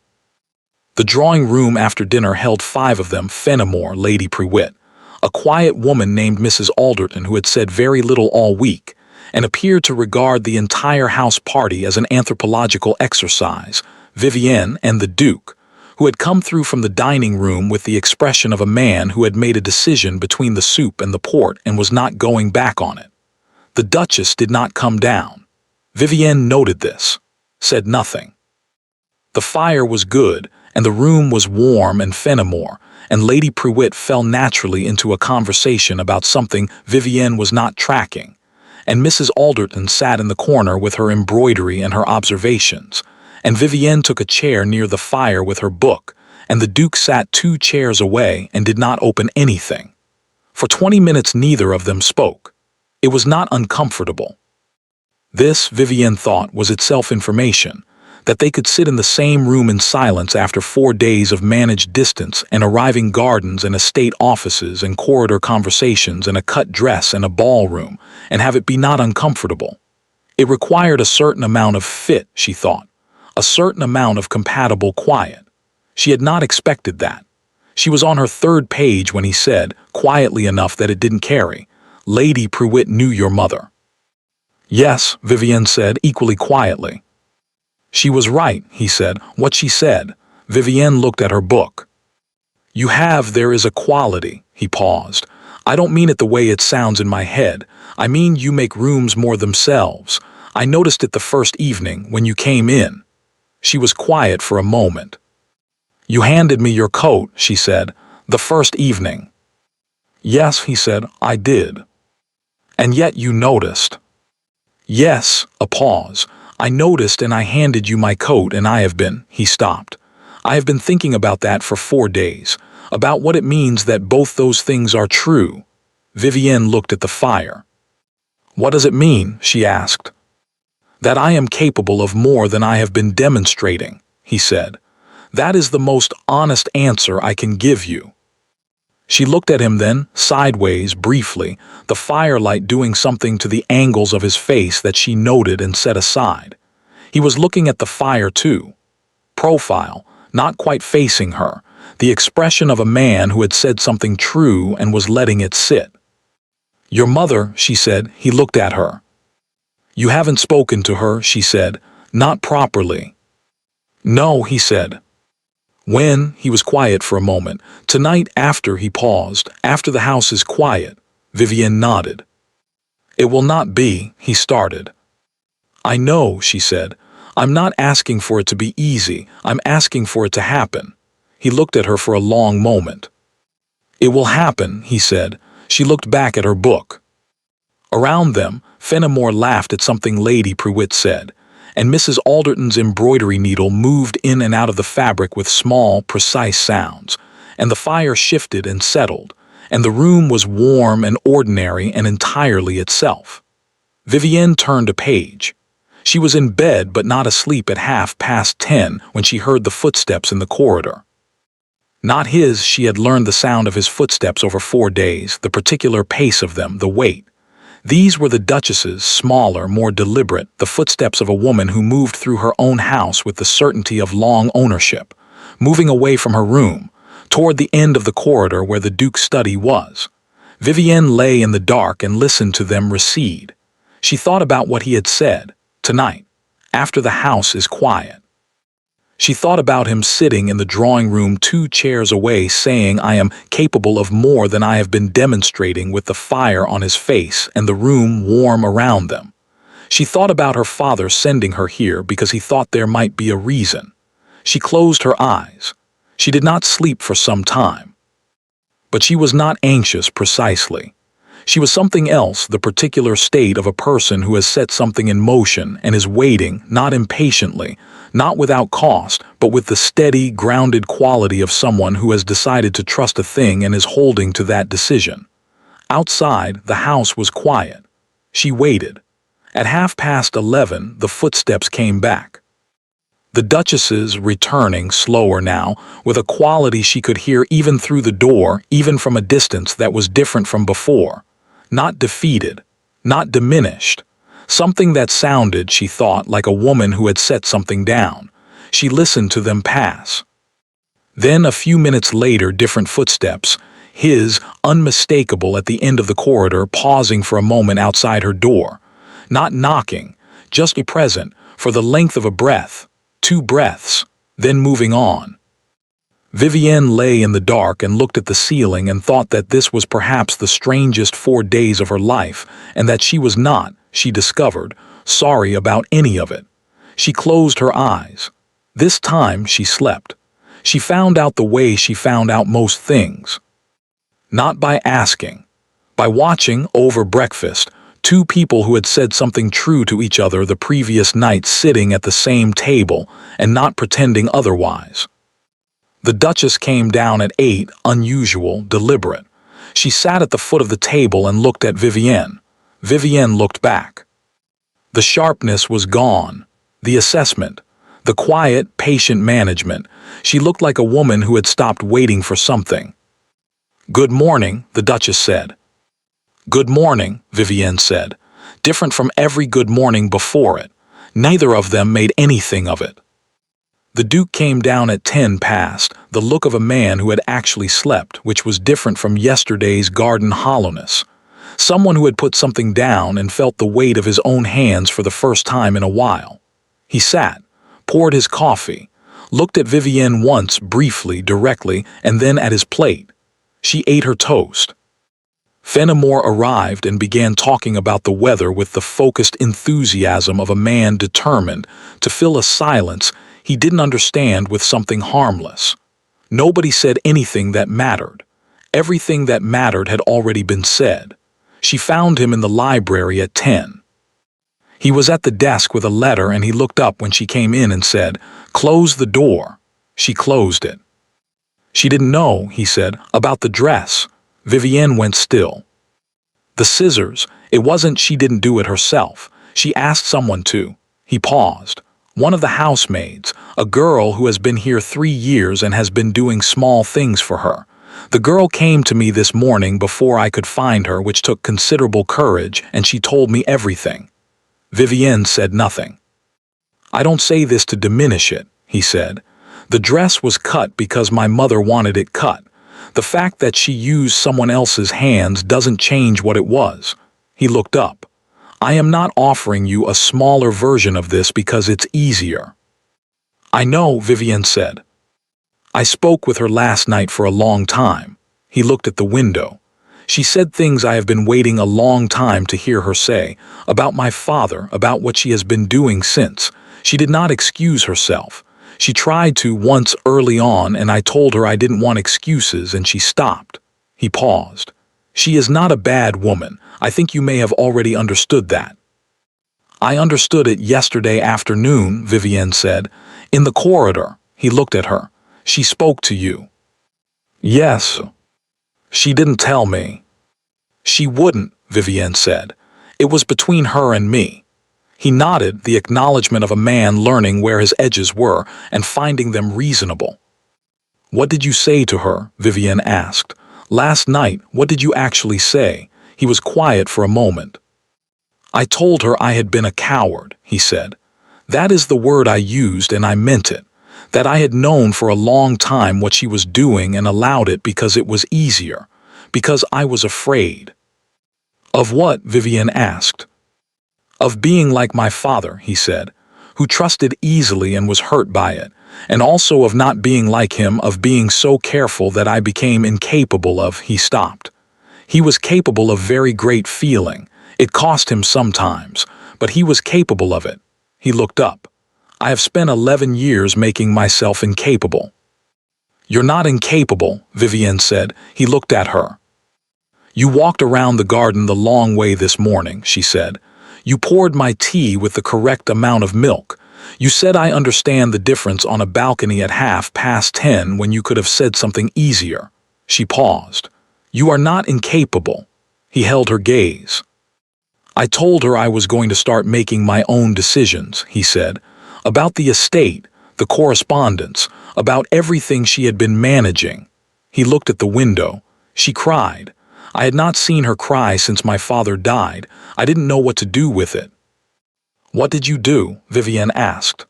The drawing room after dinner held 5 of them: Fenimore, Lady Prewitt, a quiet woman named Mrs. Alderton who had said very little all week, and appeared to regard the entire house party as an anthropological exercise, Vivienne, and the Duke, who had come through from the dining room with the expression of a man who had made a decision between the soup and the port and was not going back on it. The Duchess did not come down. Vivienne noted this, said nothing. The fire was good, and the room was warm, and Fenimore and Lady Prewitt fell naturally into a conversation about something Vivienne was not tracking, and Mrs. Alderton sat in the corner with her embroidery and her observations, and Vivienne took a chair near the fire with her book, and the Duke sat 2 chairs away and did not open anything. For 20 minutes neither of them spoke. It was not uncomfortable. This, Vivienne thought, was itself information, that they could sit in the same room in silence after 4 days of managed distance and arriving gardens and estate offices and corridor conversations and a cut dress and a ballroom, and have it be not uncomfortable. It required a certain amount of fit, she thought, a certain amount of compatible quiet. She had not expected that. She was on her 3rd page when he said, quietly enough that it didn't carry, Lady Pruitt knew your mother." "Yes," Vivienne said, equally quietly. "She was right," he said. "What she said." Vivienne looked at her book. There is a quality," he paused. "I don't mean it the way it sounds in my head. I mean you make rooms more themselves. I noticed it the first evening, when you came in." She was quiet for a moment. "You handed me your coat," she said, "the first evening." "Yes," he said, "I did." "And yet you noticed." "Yes," a pause. "I noticed and I handed you my coat and he stopped. "I have been thinking about that for 4 days, about what it means that both those things are true." Vivienne looked at the fire. "What does it mean?" she asked. "That I am capable of more than I have been demonstrating," he said. "That is the most honest answer I can give you." She looked at him then, sideways, briefly, the firelight doing something to the angles of his face that she noted and set aside. He was looking at the fire too. Profile, not quite facing her, the expression of a man who had said something true and was letting it sit. "Your mother," she said. He looked at her. "You haven't spoken to her," she said. "Not properly." "No," he said. "When?" He was quiet for a moment. "Tonight after," he paused. "After the house is quiet." Vivienne nodded. "It will not be," he started. "I know," she said. "I'm not asking for it to be easy. I'm asking for it to happen." He looked at her for a long moment. "It will happen," he said. She looked back at her book. Around them, Fenimore laughed at something Lady Pruitt said, and Mrs. Alderton's embroidery needle moved in and out of the fabric with small, precise sounds, and the fire shifted and settled, and the room was warm and ordinary and entirely itself. Vivienne turned a page. She was in bed but not asleep at 10:30 when she heard the footsteps in the corridor. Not his, she had learned the sound of his footsteps over 4 days, the particular pace of them, the weight. These were the duchesses, smaller, more deliberate, the footsteps of a woman who moved through her own house with the certainty of long ownership, moving away from her room, toward the end of the corridor where the Duke's study was. Vivienne lay in the dark and listened to them recede. She thought about what he had said, tonight, after the house is quiet. She thought about him sitting in the drawing room 2 chairs away saying, "I am capable of more than I have been demonstrating," with the fire on his face and the room warm around them. She thought about her father sending her here because he thought there might be a reason. She closed her eyes. She did not sleep for some time. But she was not anxious precisely. She was something else, the particular state of a person who has set something in motion and is waiting, not impatiently, not without cost, but with the steady, grounded quality of someone who has decided to trust a thing and is holding to that decision. Outside, the house was quiet. She waited. At 11:30, the footsteps came back. The duchesses returning, slower now, with a quality she could hear even through the door, even from a distance that was different from before. Not defeated, not diminished. Something that sounded, she thought, like a woman who had set something down. She listened to them pass. Then a few minutes later, different footsteps, his, unmistakable at the end of the corridor, pausing for a moment outside her door. Not knocking, just present, for the length of a breath, 2 breaths, then moving on. Vivienne lay in the dark and looked at the ceiling and thought that this was perhaps the strangest 4 days of her life, and that she was not, she discovered, sorry about any of it. She closed her eyes. This time she slept. She found out the way she found out most things. Not by asking. By watching, over breakfast, 2 people who had said something true to each other the previous night sitting at the same table and not pretending otherwise. The Duchess came down at 8, unusual, deliberate. She sat at the foot of the table and looked at Vivienne. Vivienne looked back. The sharpness was gone. The assessment. The quiet, patient management. She looked like a woman who had stopped waiting for something. "Good morning," the Duchess said. "Good morning," Vivienne said. Different from every good morning before it. Neither of them made anything of it. The Duke came down at 10 past, the look of a man who had actually slept, which was different from yesterday's garden hollowness. someone who had put something down and felt the weight of his own hands for the first time in a while. He sat, poured his coffee, looked at Vivienne once briefly, directly, and then at his plate. She ate her toast. Fenimore arrived and began talking about the weather with the focused enthusiasm of a man determined to fill a silence he didn't understand with something harmless. Nobody said anything that mattered. Everything that mattered had already been said. She found him in the library at 10. He was at the desk with a letter and he looked up when she came in and said, "Close the door." She closed it. "She didn't know," he said, "about the dress." Vivienne went still. "The scissors, it wasn't she didn't do it herself. She asked someone to." He paused. "One of the housemaids, a girl who has been here 3 years and has been doing small things for her. The girl came to me this morning before I could find her, which took considerable courage, and she told me everything." Vivienne said nothing. "I don't say this to diminish it," he said. "The dress was cut because my mother wanted it cut. The fact that she used someone else's hands doesn't change what it was." He looked up. "I am not offering you a smaller version of this because it's easier." "I know," Vivienne said. "I spoke with her last night for a long time." He looked at the window. "She said things I have been waiting a long time to hear her say, about my father, about what she has been doing since. She did not excuse herself. She tried to once early on, and I told her I didn't want excuses, and she stopped." He paused. "She is not a bad woman. I think you may have already understood that." "I understood it yesterday afternoon," Vivienne said. "In the corridor." He looked at her. "She spoke to you." "Yes." "She didn't tell me." "She wouldn't," Vivienne said. "It was between her and me." He nodded, the acknowledgement of a man learning where his edges were and finding them reasonable. "What did you say to her?" Vivienne asked. "Last night, what did you actually say?" He was quiet for a moment. "I told her I had been a coward," he said. "That is the word I used, and I meant it. That I had known for a long time what she was doing and allowed it because it was easier. Because I was afraid." "Of what?" Vivienne asked. "Of being like my father," he said, "who trusted easily and was hurt by it, and also of not being like him, of being so careful that I became incapable of." He stopped. "He was capable of very great feeling. It cost him sometimes, but he was capable of it." He looked up. "I have spent 11 years making myself incapable." "You're not incapable," Vivienne said. He looked at her. "You walked around the garden the long way this morning," she said. "You poured my tea with the correct amount of milk. You said I understand the difference on a balcony at 10:30 when you could have said something easier." She paused. "You are not incapable." He held her gaze. "I told her I was going to start making my own decisions," he said, "about the estate, the correspondence, about everything she had been managing." He looked at the window. She cried. I had not seen her cry since my father died. I didn't know what to do with it. "What did you do?" Vivienne asked.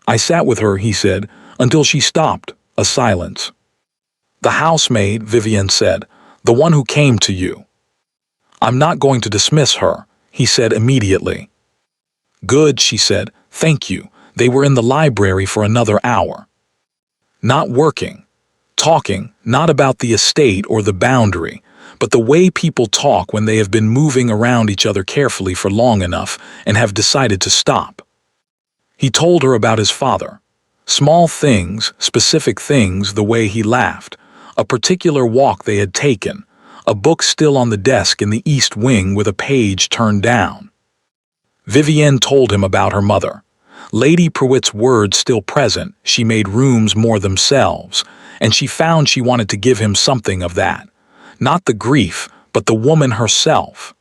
"I sat with her," he said, "until she stopped." A silence. "The housemaid," Vivienne said, "the one who came to you." "I'm not going to dismiss her," he said immediately. "Good," she said. "Thank you. They were in the library for another hour." "Not working. Talking, not about the estate or the boundary, but the way people talk when they have been moving around each other carefully for long enough and have decided to stop." He told her about his father. Small things, specific things, the way he laughed, a particular walk they had taken, a book still on the desk in the east wing with a page turned down. Vivienne told him about her mother. Lady Prewitt's words still present, she made rooms more themselves, and she found she wanted to give him something of that. Not the grief, but the woman herself.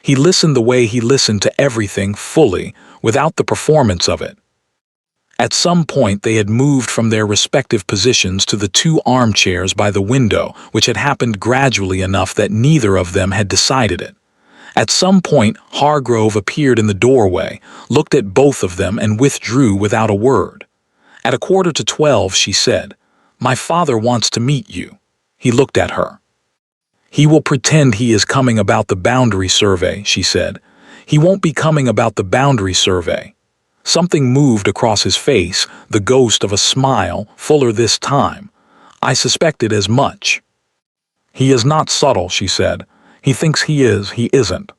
He listened the way he listened to everything fully, without the performance of it. At some point they had moved from their respective positions to the 2 armchairs by the window, which had happened gradually enough that neither of them had decided it. At some point Hargrove appeared in the doorway, looked at both of them and withdrew without a word. At 11:45 she said, "My father wants to meet you." He looked at her. He will pretend he is coming about the boundary survey, she said. He won't be coming about the boundary survey. Something moved across his face, the ghost of a smile, fuller this time. I suspected as much. He is not subtle, she said. He thinks he is, he isn't.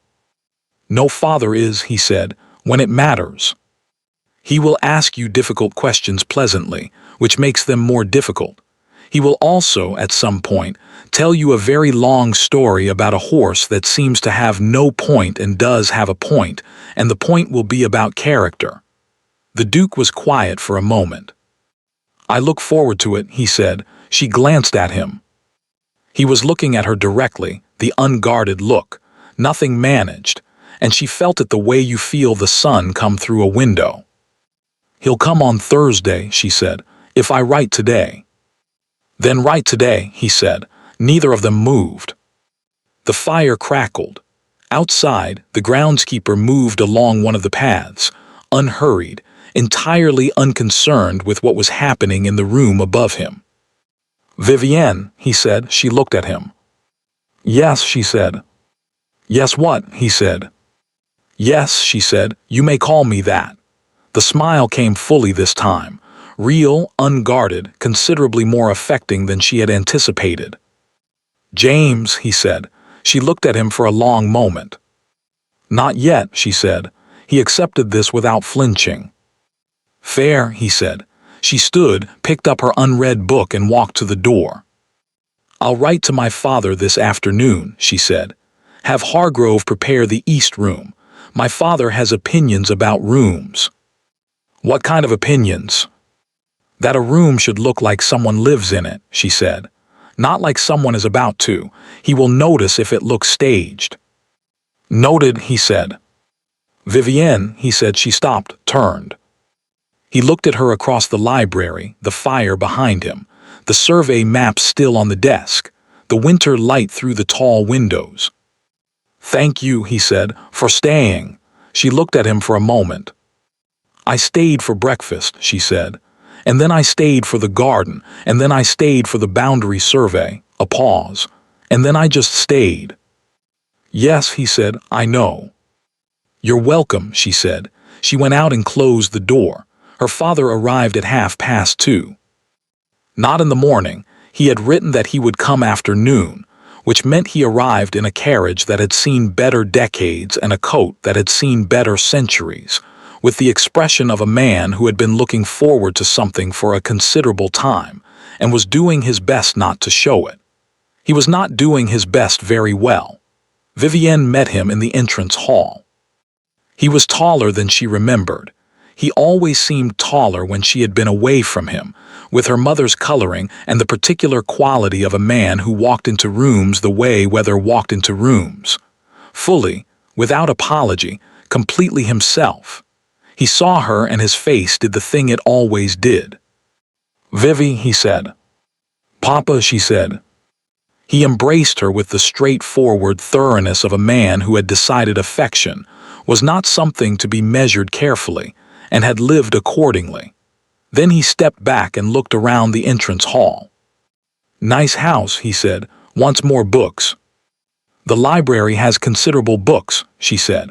No father is, he said, when it matters. He will ask you difficult questions pleasantly, which makes them more difficult. He will also, at some point, tell you a very long story about a horse that seems to have no point and does have a point, and the point will be about character. The Duke was quiet for a moment. I look forward to it, he said. She glanced at him. He was looking at her directly, the unguarded look, nothing managed, and she felt it the way you feel the sun come through a window. He'll come on Thursday, she said, if I write today. Then write today, he said. Neither of them moved. The fire crackled. Outside, the groundskeeper moved along one of the paths, unhurried, entirely unconcerned with what was happening in the room above him. Vivienne, he said. She looked at him. Yes, she said. Yes, what? He said. Yes, she said. You may call me that. The smile came fully this time. Real, unguarded, considerably more affecting than she had anticipated. James, he said. She looked at him for a long moment. Not yet, she said. He accepted this without flinching. Fair, he said. She stood, picked up her unread book and walked to the door. I'll write to my father this afternoon, she said. Have Hargrove prepare the East Room. My father has opinions about rooms. What kind of opinions? That a room should look like someone lives in it, she said. Not like someone is about to. He will notice if it looks staged. Noted, he said. Vivienne, he said. She stopped, turned. He looked at her across the library, the fire behind him, the survey map still on the desk, the winter light through the tall windows. Thank you, he said, for staying. She looked at him for a moment. I stayed for breakfast, she said. And then I stayed for the garden, and then I stayed for the boundary survey, a pause, and then I just stayed. Yes, he said, I know. You're welcome, she said. She went out and closed the door. Her father arrived at 2:30. Not in the morning. He had written that he would come after noon, which meant he arrived in a carriage that had seen better decades and a coat that had seen better centuries, with the expression of a man who had been looking forward to something for a considerable time and was doing his best not to show it. He was not doing his best very well. Vivienne met him in the entrance hall. He was taller than she remembered. He always seemed taller when she had been away from him, with her mother's coloring and the particular quality of a man who walked into rooms the way Weather walked into rooms. Fully, without apology, completely himself. He saw her and his face did the thing it always did. Vivi, he said. Papa, she said. He embraced her with the straightforward thoroughness of a man who had decided affection was not something to be measured carefully and had lived accordingly. Then he stepped back and looked around the entrance hall. Nice house, he said. Wants more books. The library has considerable books, she said.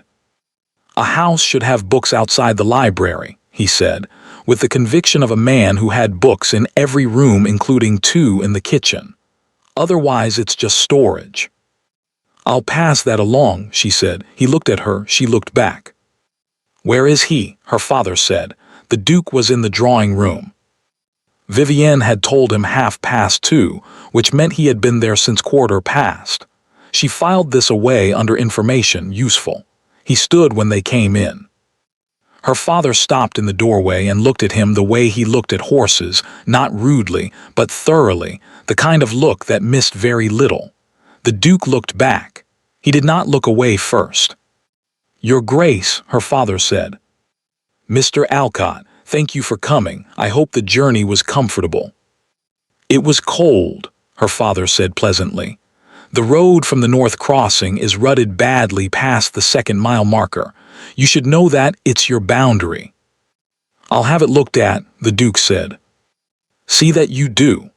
A house should have books outside the library, he said, with the conviction of a man who had books in every room including 2 in the kitchen. Otherwise it's just storage. I'll pass that along, she said. He looked at her, she looked back. Where is he? Her father said. The Duke was in the drawing room. Vivienne had told him 2:30, which meant he had been there since 1:15. She filed this away under information useful. He stood when they came in. Her father stopped in the doorway and looked at him the way he looked at horses, not rudely, but thoroughly, the kind of look that missed very little. The Duke looked back. He did not look away first. Your Grace, her father said. Mr. Alcott, thank you for coming. I hope the journey was comfortable. It was cold, her father said pleasantly. The road from the North Crossing is rutted badly past the 2nd-mile marker. You should know that it's your boundary. I'll have it looked at, the Duke said. See that you do.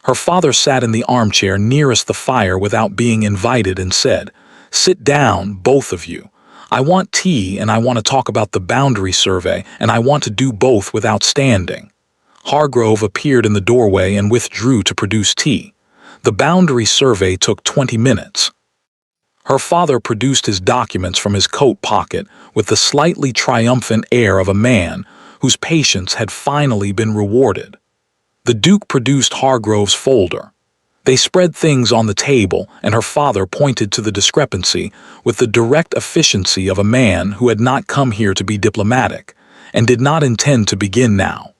Her father sat in the armchair nearest the fire without being invited and said, "Sit down, both of you. I want tea and I want to talk about the boundary survey and I want to do both without standing." Hargrove appeared in the doorway and withdrew to produce tea. The boundary survey took 20 minutes. Her father produced his documents from his coat pocket with the slightly triumphant air of a man whose patience had finally been rewarded. The Duke produced Hargrove's folder. They spread things on the table, and her father pointed to the discrepancy with the direct efficiency of a man who had not come here to be diplomatic and did not intend to begin now.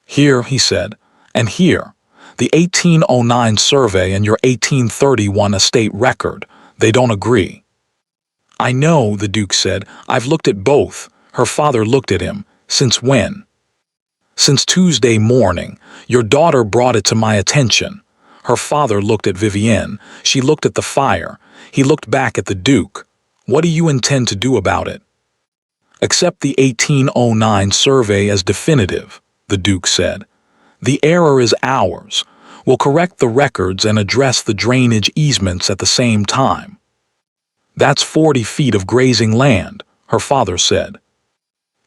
"Here," he said, "and here, the 1809 survey and your 1831 estate record. They don't agree." "I know," the Duke said. "I've looked at both." Her father looked at him. "Since when?" "Since Tuesday morning. Your daughter brought it to my attention." Her father looked at Vivienne. She looked at the fire. He looked back at the Duke. "What do you intend to do about it?" "Accept the 1809 survey as definitive," the Duke said. "The error is ours. We'll correct the records and address the drainage easements at the same time." "That's 40 feet of grazing land," her father said.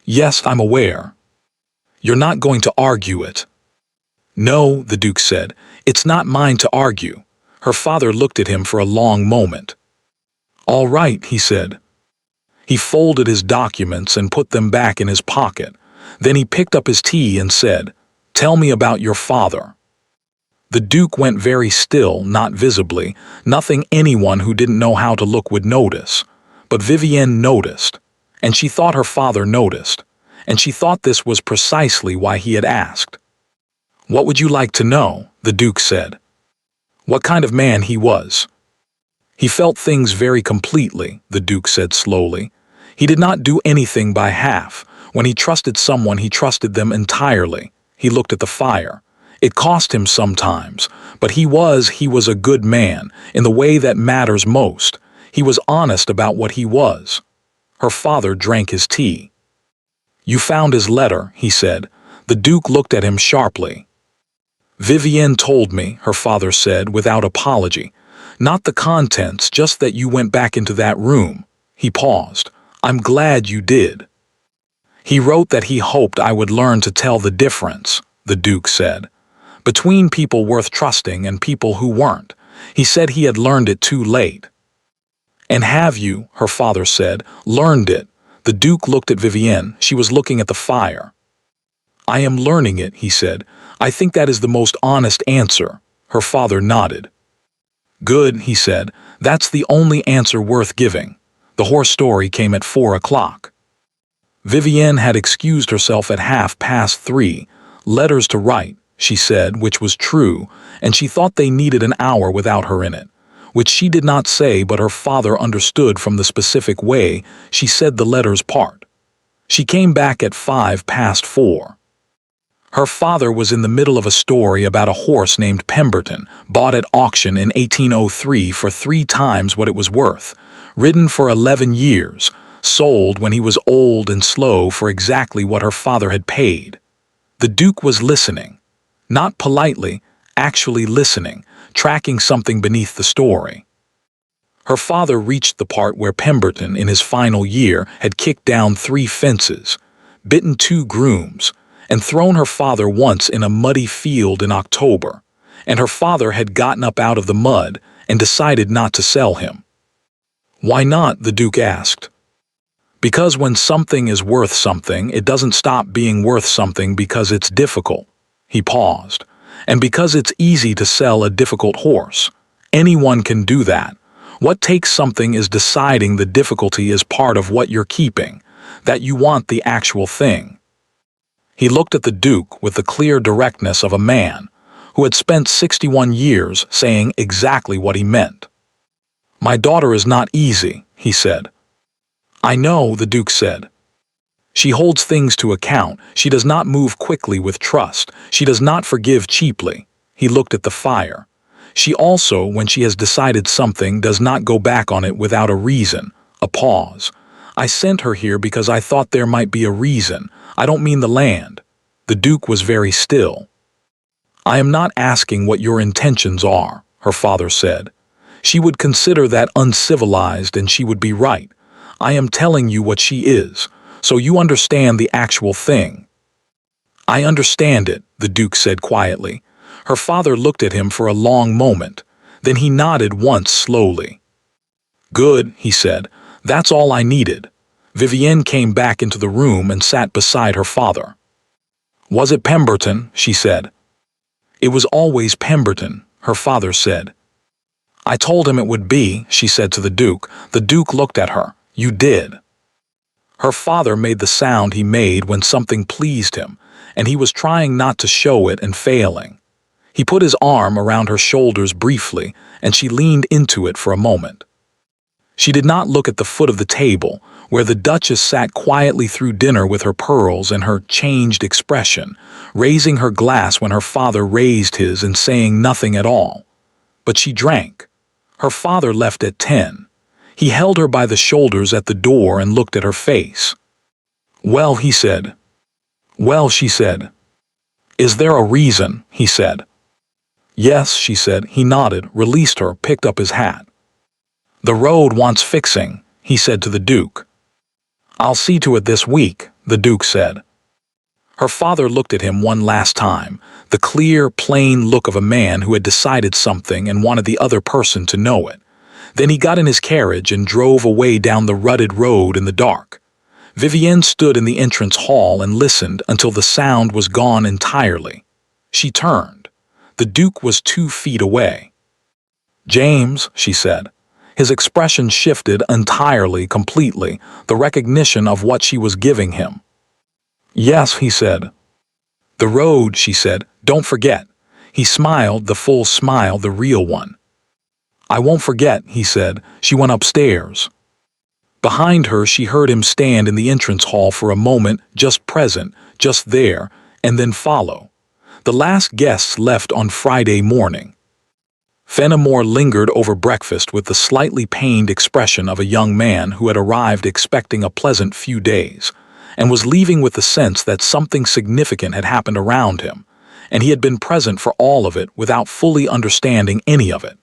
"Yes, I'm aware." "You're not going to argue it." "No," the Duke said. "It's not mine to argue." Her father looked at him for a long moment. "All right," he said. He folded his documents and put them back in his pocket. Then he picked up his tea and said, "Tell me about your father." The Duke went very still, not visibly, nothing anyone who didn't know how to look would notice. But Vivienne noticed, and she thought her father noticed, and she thought this was precisely why he had asked. "What would you like to know?" the Duke said. "What kind of man he was." "He felt things very completely," the Duke said slowly. "He did not do anything by half. When he trusted someone, he trusted them entirely." He looked at the fire. "It cost him sometimes, but he was a good man, in the way that matters most. He was honest about what he was." Her father drank his tea. "You found his letter," he said. The Duke looked at him sharply. "Vivienne told me," her father said without apology. "Not the contents, just that you went back into that room." He paused. "I'm glad you did." "He wrote that he hoped I would learn to tell the difference," the Duke said, "between people worth trusting and people who weren't. He said he had learned it too late." "And have you," her father said, "learned it?" The Duke looked at Vivienne. She was looking at the fire. "I am learning it," he said. "I think that is the most honest answer." Her father nodded. "Good," he said. "That's the only answer worth giving." The horse story came at 4 o'clock. Vivienne had excused herself at 3:30. "Letters to write," she said, which was true, and she thought they needed an hour without her in it, which she did not say, but her father understood from the specific way she said the letters part. She came back at 4:05. Her father was in the middle of a story about a horse named Pemberton, bought at auction in 1803 for 3 times what it was worth, ridden for 11 years, sold when he was old and slow for exactly what her father had paid. The Duke was listening, not politely, actually listening, tracking something beneath the story. Her father reached the part where Pemberton, in his final year, had kicked down 3 fences, bitten 2 grooms, and thrown her father once in a muddy field in October, and her father had gotten up out of the mud and decided not to sell him. "Why not?" the Duke asked. "Because when something is worth something, it doesn't stop being worth something because it's difficult." He paused. "And because it's easy to sell a difficult horse. Anyone can do that. What takes something is deciding the difficulty is part of what you're keeping, that you want the actual thing." He looked at the Duke with the clear directness of a man who had spent 61 years saying exactly what he meant. "My daughter is not easy," he said. "I know," the Duke said. "She holds things to account. She does not move quickly with trust. She does not forgive cheaply." He looked at the fire. "She also, when she has decided something, does not go back on it without a reason." A pause. "I sent her here because I thought there might be a reason. I don't mean the land." The Duke was very still. I am not asking what your intentions are, her father said. She would consider that uncivilized and she would be right. I am telling you what she is, so you understand the actual thing. I understand it, the Duke said quietly. Her father looked at him for a long moment. Then he nodded once slowly. Good, he said. That's all I needed. Vivienne came back into the room and sat beside her father. Was it Pemberton? She said. It was always Pemberton, her father said. I told him it would be, she said to the Duke. The Duke looked at her. You did. Her father made the sound he made when something pleased him, and he was trying not to show it and failing. He put his arm around her shoulders briefly, and she leaned into it for a moment. She did not look at the foot of the table, where the Duchess sat quietly through dinner with her pearls and her changed expression, raising her glass when her father raised his and saying nothing at all. But she drank. Her father left at 10. He held her by the shoulders at the door and looked at her face. Well, he said. Well, she said. Is there a reason? He said. Yes, she said. He nodded, released her, picked up his hat. The road wants fixing, he said to the Duke. I'll see to it this week, the Duke said. Her father looked at him one last time, the clear, plain look of a man who had decided something and wanted the other person to know it. Then he got in his carriage and drove away down the rutted road in the dark. Vivienne stood in the entrance hall and listened until the sound was gone entirely. She turned. The Duke was 2 feet away. James, she said. His expression shifted entirely, completely, the recognition of what she was giving him. Yes, he said. The road, she said. Don't forget. He smiled, the full smile, the real one. I won't forget, he said. She went upstairs. Behind her, she heard him stand in the entrance hall for a moment, just present, just there, and then follow. The last guests left on Friday morning. Fenimore lingered over breakfast with the slightly pained expression of a young man who had arrived expecting a pleasant few days, and was leaving with the sense that something significant had happened around him, and he had been present for all of it without fully understanding any of it.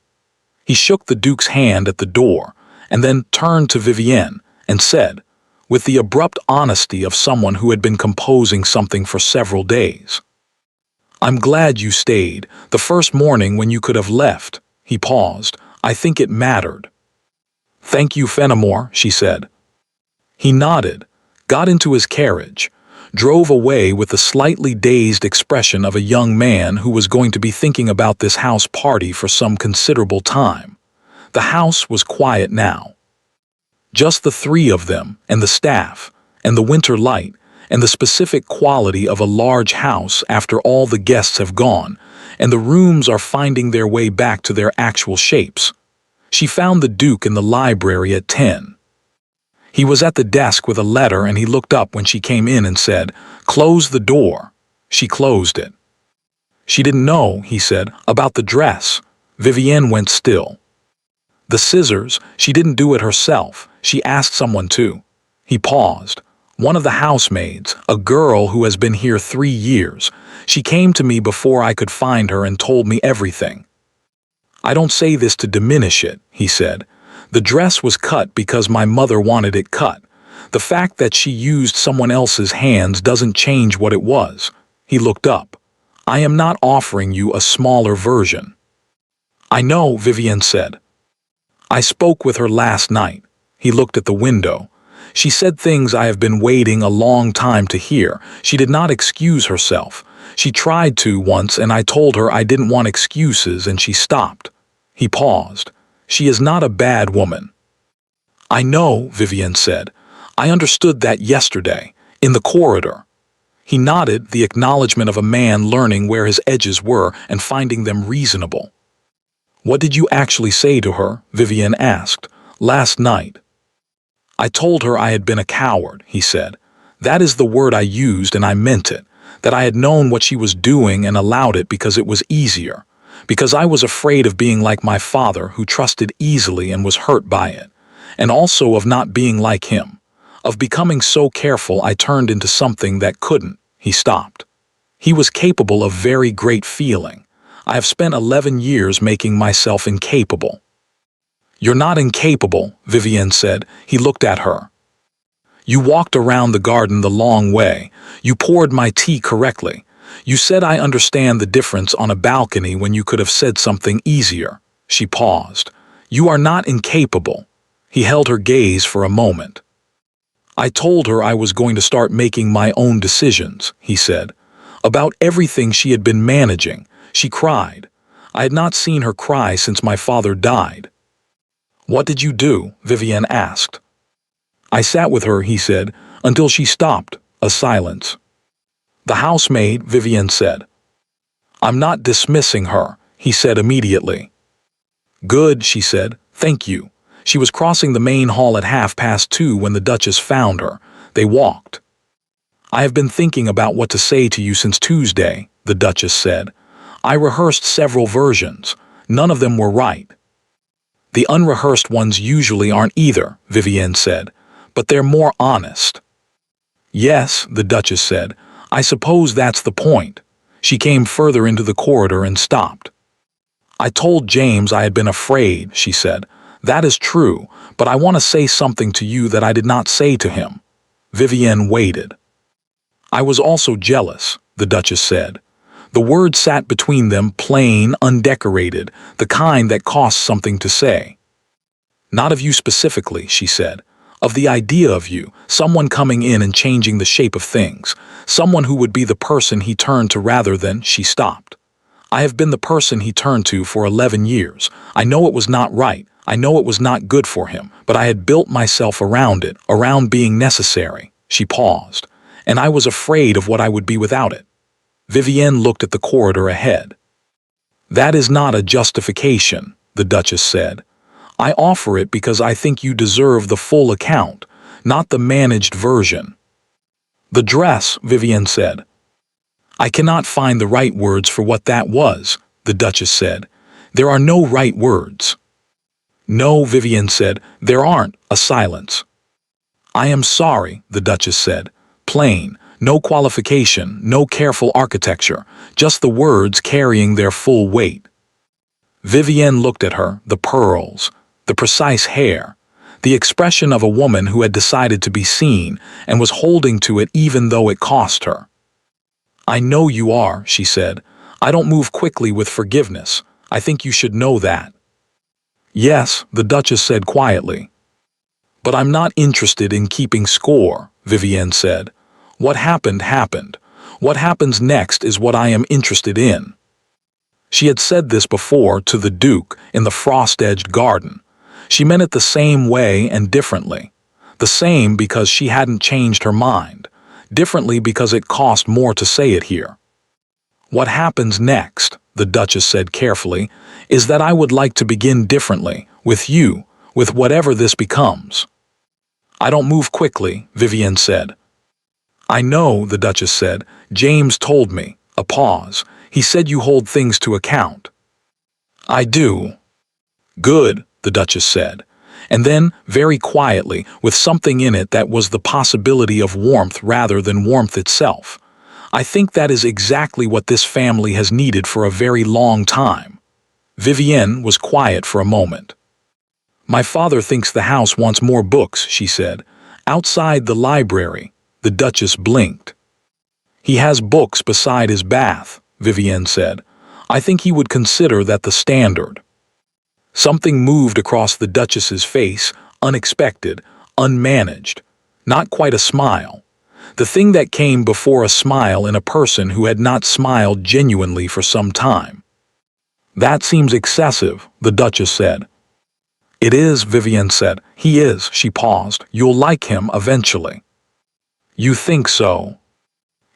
He shook the Duke's hand at the door, and then turned to Vivienne and said, with the abrupt honesty of someone who had been composing something for several days, I'm glad you stayed, the first morning when you could have left. He paused. I think it mattered. Thank you, Fenimore, she said. He nodded, got into his carriage, drove away with the slightly dazed expression of a young man who was going to be thinking about this house party for some considerable time. The house was quiet now. Just the 3 of them, and the staff, and the winter light, and the specific quality of a large house after all the guests have gone, and the rooms are finding their way back to their actual shapes. She found the Duke in the library at 10. He was at the desk with a letter and he looked up when she came in and said, "Close the door." She closed it. She didn't know, he said, about the dress. Vivienne went still. The scissors, she didn't do it herself. She asked someone to. He paused. One of the housemaids, a girl who has been here 3 years. She came to me before I could find her and told me everything. I don't say this to diminish it, he said. The dress was cut because my mother wanted it cut. The fact that she used someone else's hands doesn't change what it was. He looked up. I am not offering you a smaller version. I know, Vivienne said. I spoke with her last night. He looked at the window. She said things I have been waiting a long time to hear. She did not excuse herself. She tried to once and I told her I didn't want excuses and she stopped. He paused. She is not a bad woman. I know, Vivienne said. I understood that yesterday, in the corridor. He nodded, the acknowledgement of a man learning where his edges were and finding them reasonable. What did you actually say to her? Vivienne asked. Last night. I told her I had been a coward, he said. That is the word I used and I meant it, that I had known what she was doing and allowed it because it was easier, because I was afraid of being like my father who trusted easily and was hurt by it, and also of not being like him, of becoming so careful I turned into something that couldn't. He stopped. He was capable of very great feeling. I have spent 11 years making myself incapable. You're not incapable, Vivienne said. He looked at her. You walked around the garden the long way. You poured my tea correctly. You said I understand the difference on a balcony when you could have said something easier. She paused. You are not incapable. He held her gaze for a moment. I told her I was going to start making my own decisions, he said. About everything she had been managing. She cried. I had not seen her cry since my father died. What did you do? Vivienne asked. I sat with her, he said, until she stopped. A silence. The housemaid, Vivienne said. I'm not dismissing her, he said immediately. Good, she said. Thank you. She was crossing the main hall at 2:30 when the Duchess found her. They walked. I have been thinking about what to say to you since Tuesday, the Duchess said. I rehearsed several versions. None of them were right. The unrehearsed ones usually aren't either, Vivienne said, but they're more honest. Yes, the Duchess said. I suppose that's the point. She came further into the corridor and stopped. I told James I had been afraid, she said. That is true, but I want to say something to you that I did not say to him. Vivienne waited. I was also jealous, the Duchess said. The words sat between them, plain, undecorated, the kind that costs something to say. Not of you specifically, she said. Of the idea of you, someone coming in and changing the shape of things, someone who would be the person he turned to rather than. She stopped. I have been the person he turned to for 11 years. I know it was not right. I know it was not good for him, but I had built myself around it, around being necessary. She paused, and I was afraid of what I would be without it. Vivienne looked at the corridor ahead. That is not a justification, the Duchess said. I offer it because I think you deserve the full account, not the managed version. The dress, Vivienne said. I cannot find the right words for what that was, the Duchess said. There are no right words. No, Vivienne said, there aren't. A silence. I am sorry, the Duchess said. Plain, no qualification, no careful architecture, just the words carrying their full weight. Vivienne looked at her, the pearls, the precise hair, the expression of a woman who had decided to be seen and was holding to it even though it cost her. I know you are, she said. I don't move quickly with forgiveness. I think you should know that. Yes, the Duchess said quietly. But I'm not interested in keeping score, Vivienne said. What happened, happened. What happens next is what I am interested in. She had said this before to the Duke in the frost-edged garden. She meant it the same way and differently. The same because she hadn't changed her mind. Differently because it cost more to say it here. What happens next, the Duchess said carefully, is that I would like to begin differently, with you, with whatever this becomes. I don't move quickly, Vivienne said. I know, the Duchess said. James told me. A pause. He said you hold things to account. I do. Good, the Duchess said. And then, very quietly, with something in it that was the possibility of warmth rather than warmth itself. I think that is exactly what this family has needed for a very long time. Vivienne was quiet for a moment. My father thinks the house wants more books, she said. Outside the library, the Duchess blinked. He has books beside his bath, Vivienne said. I think he would consider that the standard. Something moved across the Duchess's face, unexpected, unmanaged. Not quite a smile. The thing that came before a smile in a person who had not smiled genuinely for some time. That seems excessive, the Duchess said. It is, Vivienne said. He is, she paused. You'll like him eventually. You think so?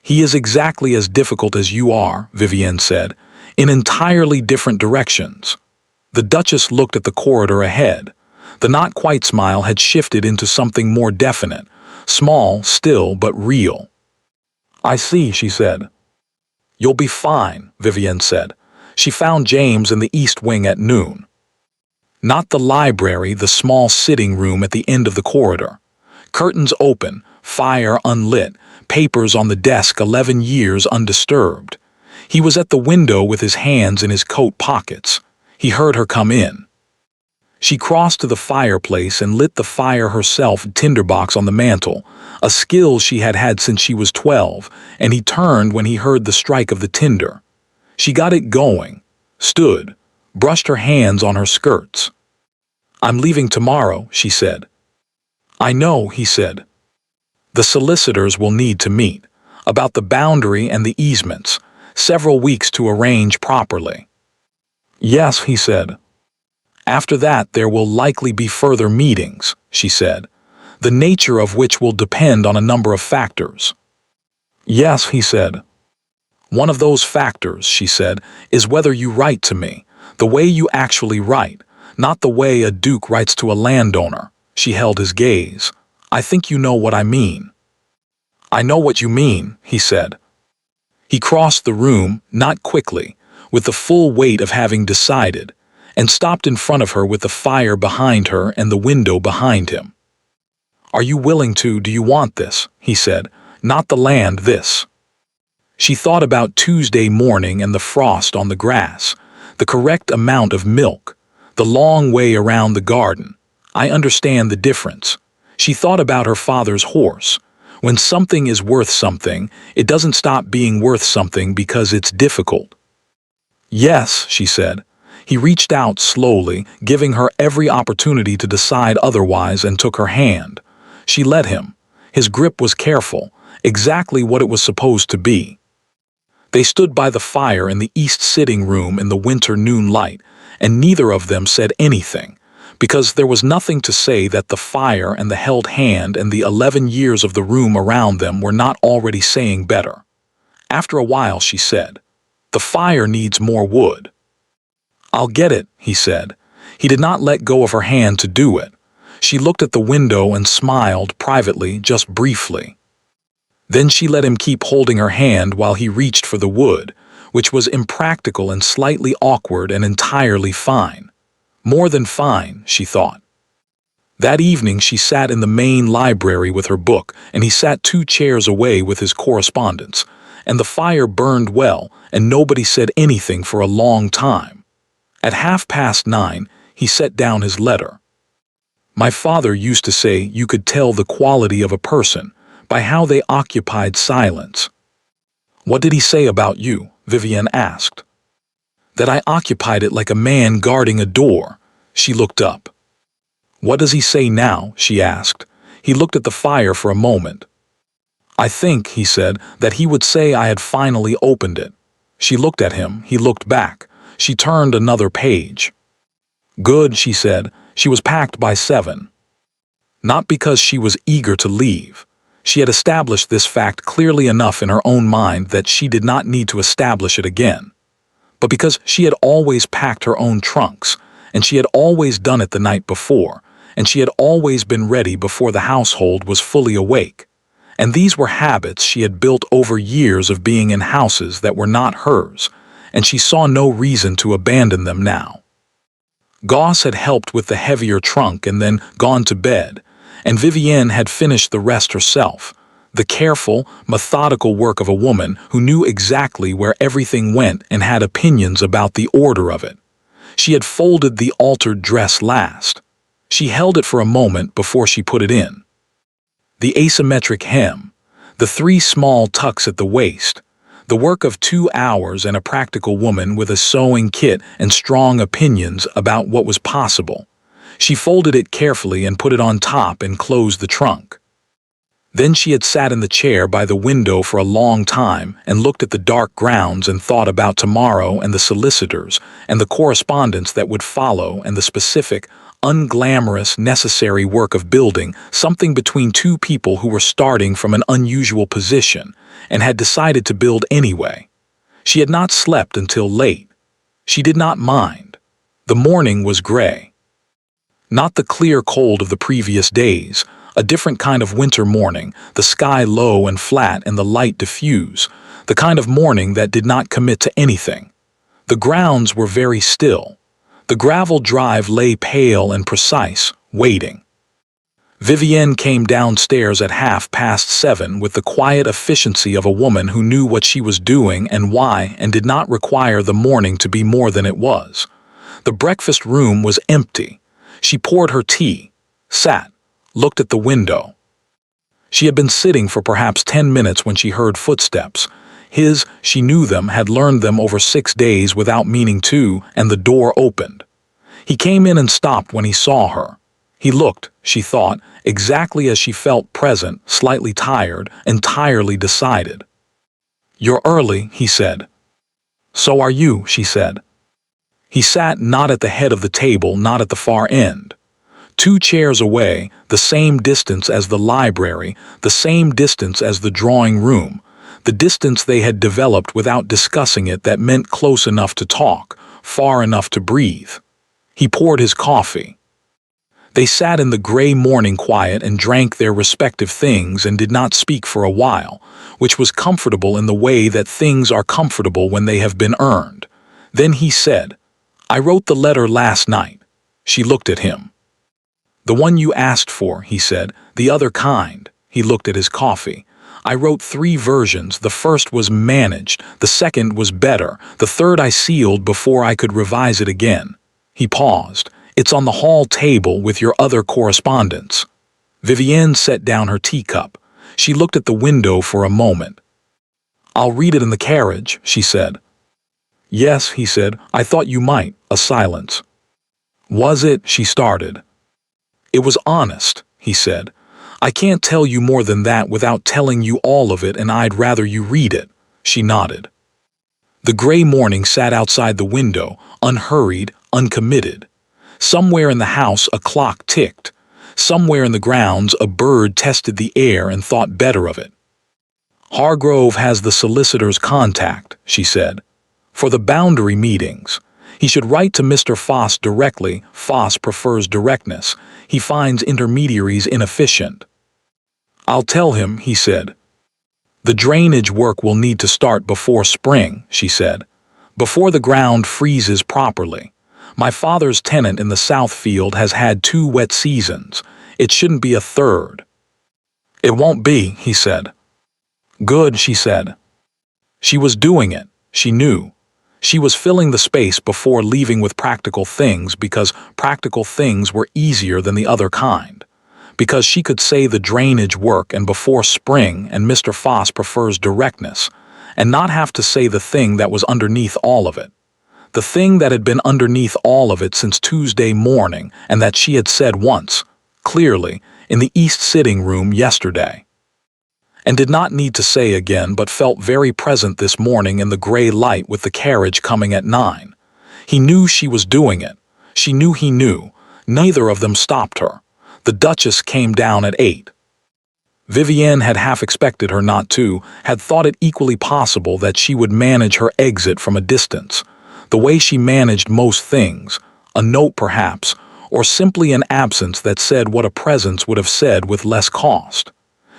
He is exactly as difficult as you are, Vivienne said, in entirely different directions. The Duchess looked at the corridor ahead. The not-quite smile had shifted into something more definite, small, still, but real. I see, she said. You'll be fine, Vivienne said. She found James in the East Wing at noon. Not the library, the small sitting room at the end of the corridor. Curtains open, fire unlit, papers on the desk 11 years undisturbed. He was at the window with his hands in his coat pockets. He heard her come in. She crossed to the fireplace and lit the fire herself, tinderbox on the mantel, a skill she had had since she was 12, and he turned when he heard the strike of the tinder. She got it going, stood, brushed her hands on her skirts. "I'm leaving tomorrow," she said. "I know," he said. "The solicitors will need to meet, about the boundary and the easements, several weeks to arrange properly." "Yes," he said. "After that there will likely be further meetings," she said, "the nature of which will depend on a number of factors." "Yes," he said. "One of those factors," she said, "is whether you write to me, the way you actually write, not the way a duke writes to a landowner." She held his gaze. "I think you know what I mean." "I know what you mean," he said. He crossed the room, not quickly, with the full weight of having decided, and stopped in front of her with the fire behind her and the window behind him. "Are you willing to, do you want this?" he said. "Not the land, this." She thought about Tuesday morning and the frost on the grass, the correct amount of milk, the long way around the garden. "I understand the difference." She thought about her father's horse. When something is worth something, it doesn't stop being worth something because it's difficult. "Yes," she said. He reached out slowly, giving her every opportunity to decide otherwise, and took her hand. She let him. His grip was careful, exactly what it was supposed to be. They stood by the fire in the east sitting room in the winter noon light, and neither of them said anything, because there was nothing to say that the fire and the held hand and the 11 years of the room around them were not already saying better. After a while she said, "The fire needs more wood." "I'll get it," he said. He did not let go of her hand to do it. She looked at the window and smiled privately, just briefly. Then she let him keep holding her hand while he reached for the wood, which was impractical and slightly awkward and entirely fine. More than fine, she thought. That evening she sat in the main library with her book, and he sat 2 chairs away with his correspondence, and the fire burned well, and nobody said anything for a long time. At 9:30, he set down his letter. "My father used to say you could tell the quality of a person by how they occupied silence." "What did he say about you?" Vivienne asked. "That I occupied it like a man guarding a door." She looked up. "What does he say now?" she asked. He looked at the fire for a moment. "I think," he said, "that he would say I had finally opened it." She looked at him, he looked back. She turned another page. "Good," she said. She was packed by 7. Not because she was eager to leave. She had established this fact clearly enough in her own mind that she did not need to establish it again. But because she had always packed her own trunks, and she had always done it the night before, and she had always been ready before the household was fully awake. And these were habits she had built over years of being in houses that were not hers, and she saw no reason to abandon them now. Goss had helped with the heavier trunk and then gone to bed, and Vivienne had finished the rest herself, the careful, methodical work of a woman who knew exactly where everything went and had opinions about the order of it. She had folded the altered dress last. She held it for a moment before she put it in. The asymmetric hem, the 3 small tucks at the waist, the work of 2 hours and a practical woman with a sewing kit and strong opinions about what was possible. She folded it carefully and put it on top and closed the trunk. Then she had sat in the chair by the window for a long time and looked at the dark grounds and thought about tomorrow and the solicitors and the correspondence that would follow and the specific, unglamorous, necessary work of building something between 2 people who were starting from an unusual position and had decided to build anyway. She had not slept until late. She did not mind. The morning was gray. Not the clear cold of the previous days, a different kind of winter morning, the sky low and flat and the light diffuse, the kind of morning that did not commit to anything. The grounds were very still. The gravel drive lay pale and precise, waiting. Vivienne came downstairs at 7:30 with the quiet efficiency of a woman who knew what she was doing and why and did not require the morning to be more than it was. The breakfast room was empty. She poured her tea, sat, looked at the window. She had been sitting for perhaps 10 minutes when she heard footsteps. She knew them, had learned them over 6 days without meaning to, and the door opened. He came in and stopped when he saw her. He looked, she thought, exactly as she felt, present, slightly tired, entirely decided. "You're early," he said. "So are you," she said. He sat not at the head of the table, not at the far end. 2 chairs away, the same distance as the library, the same distance as the drawing room, the distance they had developed without discussing it that meant close enough to talk, far enough to breathe. He poured his coffee. They sat in the gray morning quiet and drank their respective things and did not speak for a while, which was comfortable in the way that things are comfortable when they have been earned. Then he said, "I wrote the letter last night." She looked at him. "The one you asked for," he said, "the other kind." He looked at his coffee. "I wrote 3 versions. The first was managed, the second was better, the third I sealed before I could revise it again." He paused. "It's on the hall table with your other correspondence." Vivienne set down her teacup. She looked at the window for a moment. "I'll read it in the carriage," she said. "Yes," he said, "I thought you might." A silence. "Was it?" she started. "It was honest," he said. "I can't tell you more than that without telling you all of it, and I'd rather you read it." She nodded. The gray morning sat outside the window, unhurried, uncommitted. Somewhere in the house a clock ticked. Somewhere in the grounds a bird tested the air and thought better of it. "Hargrove has the solicitor's contact," she said, "for the boundary meetings. He should write to Mr. Foss directly. Foss prefers directness. He finds intermediaries inefficient." "I'll tell him," he said. "The drainage work will need to start before spring," she said, "before the ground freezes properly. My father's tenant in the south field has had 2 wet seasons. It shouldn't be a third." "It won't be," he said. "Good," she said. She was doing it, she knew. She was filling the space before leaving with practical things because practical things were easier than the other kind. Because she could say the drainage work and before spring and Mr. Foss prefers directness, and not have to say the thing that was underneath all of it. The thing that had been underneath all of it since Tuesday morning and that she had said once, clearly, in the East sitting room yesterday. And did not need to say again but felt very present this morning in the gray light with the carriage coming at 9. He knew she was doing it. She knew he knew. Neither of them stopped her. The Duchess came down at 8. Vivienne had half expected her not to, had thought it equally possible that she would manage her exit from a distance. The way she managed most things, a note perhaps, or simply an absence that said what a presence would have said with less cost.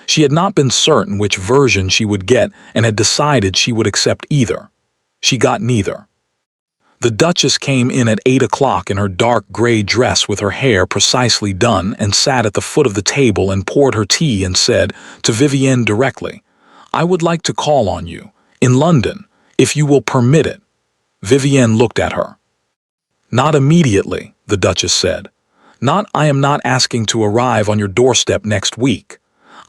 She had not been certain which version she would get and had decided she would accept either. She got neither. The Duchess came in at 8 o'clock in her dark gray dress with her hair precisely done and sat at the foot of the table and poured her tea and said to Vivienne directly, "I would like to call on you, in London, if you will permit it." Vivienne looked at her. "Not immediately," the Duchess said. I am not asking to arrive on your doorstep next week.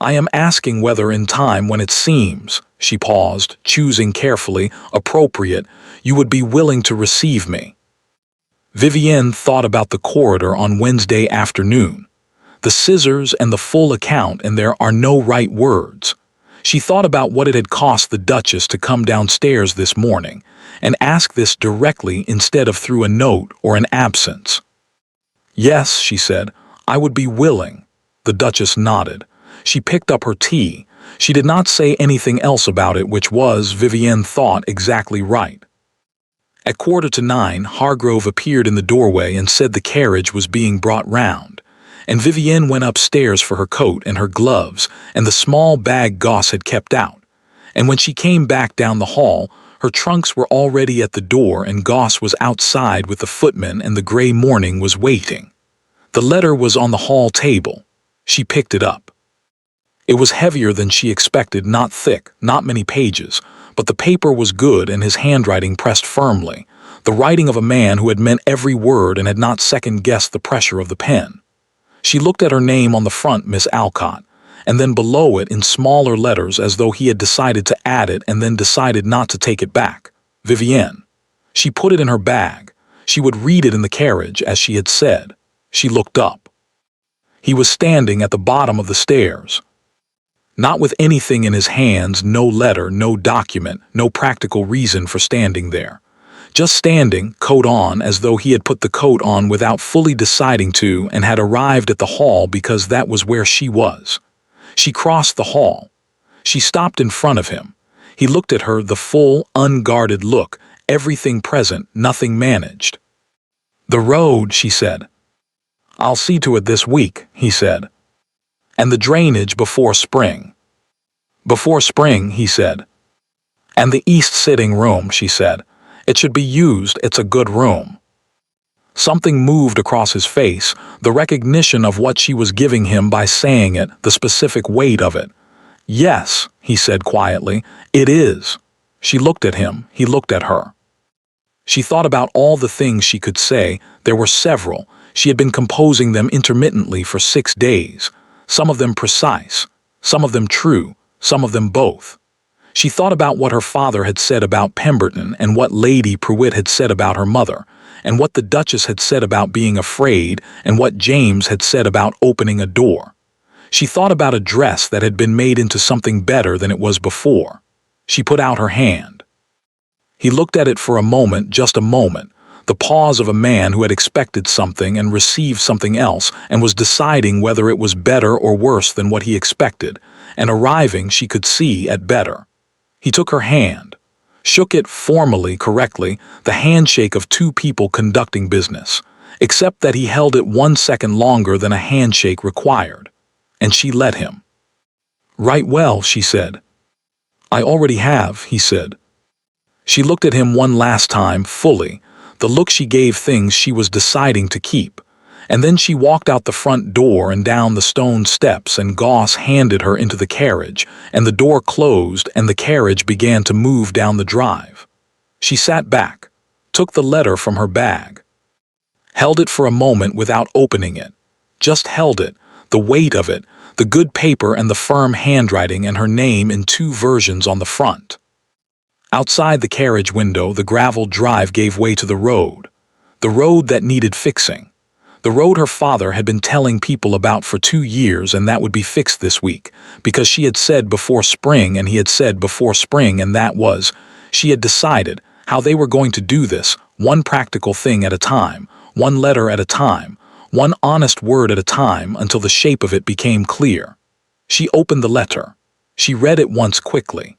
I am asking whether in time when it seems," she paused, choosing carefully, appropriate, "you would be willing to receive me." Vivienne thought about the corridor on Wednesday afternoon. The scissors and the full account, and there are no right words. She thought about what it had cost the Duchess to come downstairs this morning and ask this directly instead of through a note or an absence. "Yes," she said, "I would be willing." The Duchess nodded. She picked up her tea. She did not say anything else about it, which was, Vivienne thought, exactly right. At 8:45, Hargrove appeared in the doorway and said the carriage was being brought round, and Vivienne went upstairs for her coat and her gloves and the small bag Goss had kept out, and when she came back down the hall, her trunks were already at the door and Goss was outside with the footman and the gray morning was waiting. The letter was on the hall table. She picked it up. It was heavier than she expected, not thick, not many pages, but the paper was good and his handwriting pressed firmly, the writing of a man who had meant every word and had not second-guessed the pressure of the pen. She looked at her name on the front, Miss Alcott, and then below it in smaller letters as though he had decided to add it and then decided not to take it back. Vivienne. She put it in her bag. She would read it in the carriage, as she had said. She looked up. He was standing at the bottom of the stairs. Not with anything in his hands, no letter, no document, no practical reason for standing there. Just standing, coat on, as though he had put the coat on without fully deciding to and had arrived at the hall because that was where she was. She crossed the hall. She stopped in front of him. He looked at her, the full, unguarded look, everything present, nothing managed. "The road," she said. "I'll see to it this week," he said. "And the drainage before spring." "Before spring," he said. "And the east sitting room," she said. "It should be used, it's a good room." Something moved across his face, the recognition of what she was giving him by saying it, the specific weight of it. "Yes," he said quietly, "it is." She looked at him, he looked at her. She thought about all the things she could say. There were several. She had been composing them intermittently for 6 days. Some of them precise, some of them true, some of them both. She thought about what her father had said about Pemberton and what Lady Pruitt had said about her mother, and what the Duchess had said about being afraid and what James had said about opening a door. She thought about a dress that had been made into something better than it was before. She put out her hand. He looked at it for a moment, just a moment, the pause of a man who had expected something and received something else and was deciding whether it was better or worse than what he expected, and arriving, she could see, at better. He took her hand, shook it formally, correctly, the handshake of two people conducting business, except that he held it 1 second longer than a handshake required. And she let him. "Right well," she said. "I already have," he said. She looked at him one last time, fully, the look she gave things she was deciding to keep, and then she walked out the front door and down the stone steps, and Goss handed her into the carriage, and the door closed and the carriage began to move down the drive. She sat back, took the letter from her bag, held it for a moment without opening it, just held it, the weight of it, the good paper and the firm handwriting and her name in 2 versions on the front. Outside the carriage window, the gravel drive gave way to the road that needed fixing. The road her father had been telling people about for 2 years, and that would be fixed this week, because she had said before spring and he had said before spring, and that was, she had decided how they were going to do this, one practical thing at a time, one letter at a time, one honest word at a time, until the shape of it became clear. She opened the letter. She read it once quickly.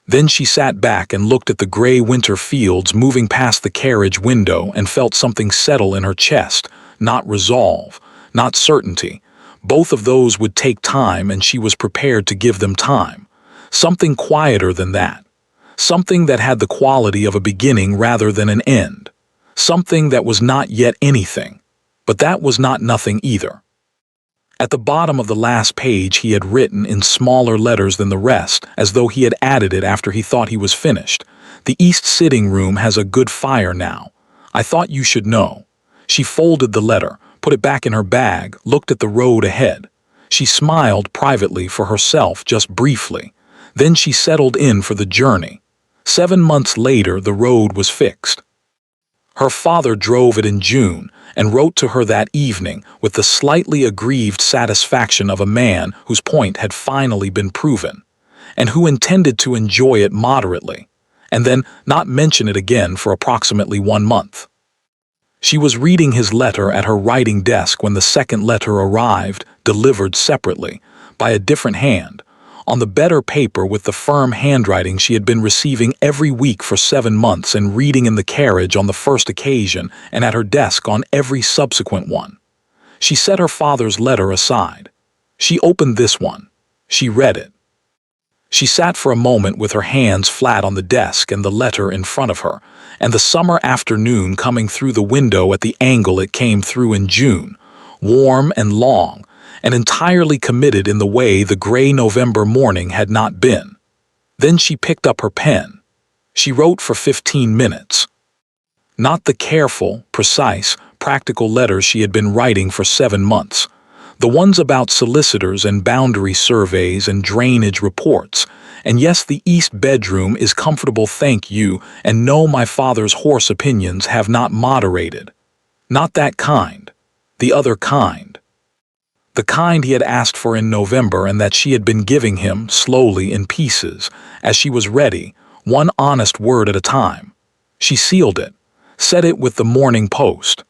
Then she sat back and looked at the gray winter fields moving past the carriage window and felt something settle in her chest, not resolve, not certainty. Both of those would take time, and she was prepared to give them time. Something quieter than that. Something that had the quality of a beginning rather than an end. Something that was not yet anything. But that was not nothing either. At the bottom of the last page he had written in smaller letters than the rest, as though he had added it after he thought he was finished, "The east sitting room has a good fire now. I thought you should know." She folded the letter, put it back in her bag, looked at the road ahead. She smiled privately for herself just briefly. Then she settled in for the journey. 7 months later, the road was fixed. Her father drove it in June and wrote to her that evening with the slightly aggrieved satisfaction of a man whose point had finally been proven, and who intended to enjoy it moderately, and then not mention it again for approximately 1 month. She was reading his letter at her writing desk when the second letter arrived, delivered separately, by a different hand, on the better paper with the firm handwriting she had been receiving every week for 7 months and reading in the carriage on the first occasion and at her desk on every subsequent one. She set her father's letter aside. She opened this one. She read it. She sat for a moment with her hands flat on the desk and the letter in front of her, and the summer afternoon coming through the window at the angle it came through in June, warm and long, and entirely committed in the way the gray November morning had not been. Then she picked up her pen. She wrote for 15 minutes. Not the careful, precise, practical letters she had been writing for 7 months. The ones about solicitors and boundary surveys and drainage reports. And yes, the east bedroom is comfortable, thank you, and no, my father's horse opinions have not moderated. Not that kind. The other kind. The kind he had asked for in November and that she had been giving him, slowly, in pieces, as she was ready, one honest word at a time. She sealed it, set it with the Morning Post.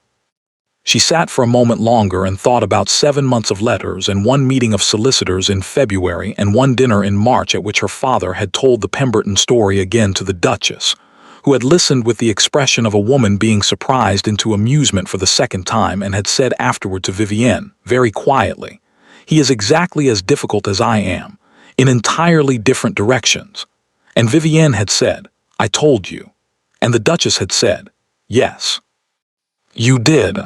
She sat for a moment longer and thought about 7 months of letters and one meeting of solicitors in February and one dinner in March at which her father had told the Pemberton story again to the Duchess, who had listened with the expression of a woman being surprised into amusement for the second time and had said afterward to Vivienne, very quietly, "He is exactly as difficult as I am, in entirely different directions." And Vivienne had said, "I told you." And the Duchess had said, "Yes. You did."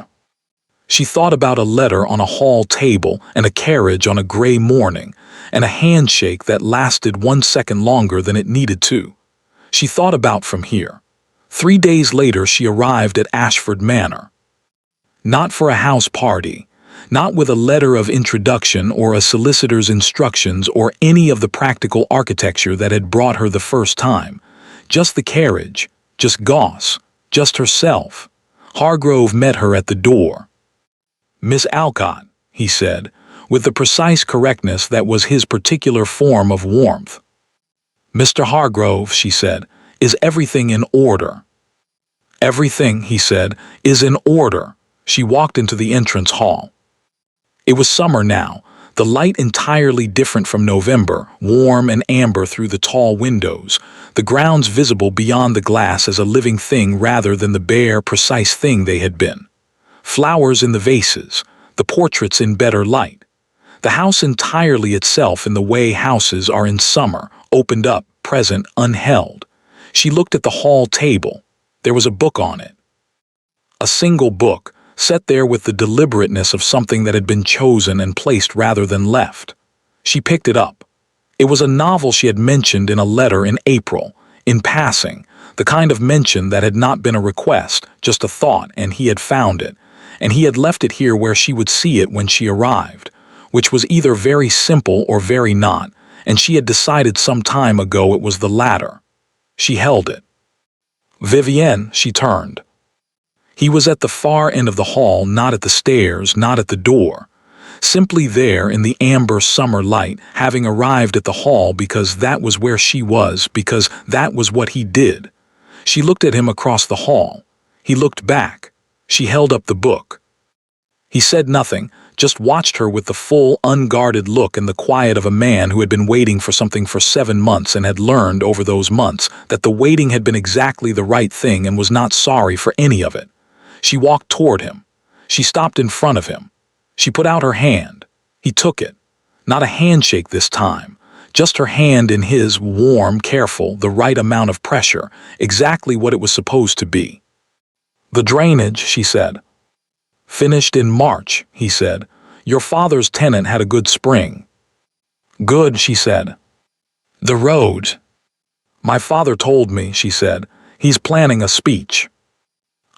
She thought about a letter on a hall table and a carriage on a gray morning, and a handshake that lasted 1 second longer than it needed to. She thought about from here. 3 days later she arrived at Ashford Manor. Not for a house party, not with a letter of introduction or a solicitor's instructions or any of the practical architecture that had brought her the first time. Just the carriage, just Goss, just herself. Hargrove met her at the door. "Miss Alcott," he said, with the precise correctness that was his particular form of warmth. "Mr. Hargrove," she said, "is everything in order?" "Everything," he said, "is in order." She walked into the entrance hall. It was summer now, the light entirely different from November, warm and amber through the tall windows, the grounds visible beyond the glass as a living thing rather than the bare, precise thing they had been. Flowers in the vases, the portraits in better light. The house entirely itself in the way houses are in summer, opened up, present, unheld. She looked at the hall table. There was a book on it. A single book, set there with the deliberateness of something that had been chosen and placed rather than left. She picked it up. It was a novel she had mentioned in a letter in April, in passing, the kind of mention that had not been a request, just a thought, and he had found it. And he had left it here where she would see it when she arrived, which was either very simple or very not, and she had decided some time ago it was the latter. She held it. "Vivienne," she turned. He was at the far end of the hall, not at the stairs, not at the door. Simply there in the amber summer light, having arrived at the hall because that was where she was, because that was what he did. She looked at him across the hall. He looked back. She held up the book. He said nothing, just watched her with the full, unguarded look and the quiet of a man who had been waiting for something for 7 months and had learned over those months that the waiting had been exactly the right thing and was not sorry for any of it. She walked toward him. She stopped in front of him. She put out her hand. He took it. Not a handshake this time. Just her hand in his, warm, careful, the right amount of pressure, exactly what it was supposed to be. "The drainage," she said. "Finished in March," he said. "Your father's tenant had a good spring." "Good," she said. "The road." "My father told me," she said. "He's planning a speech."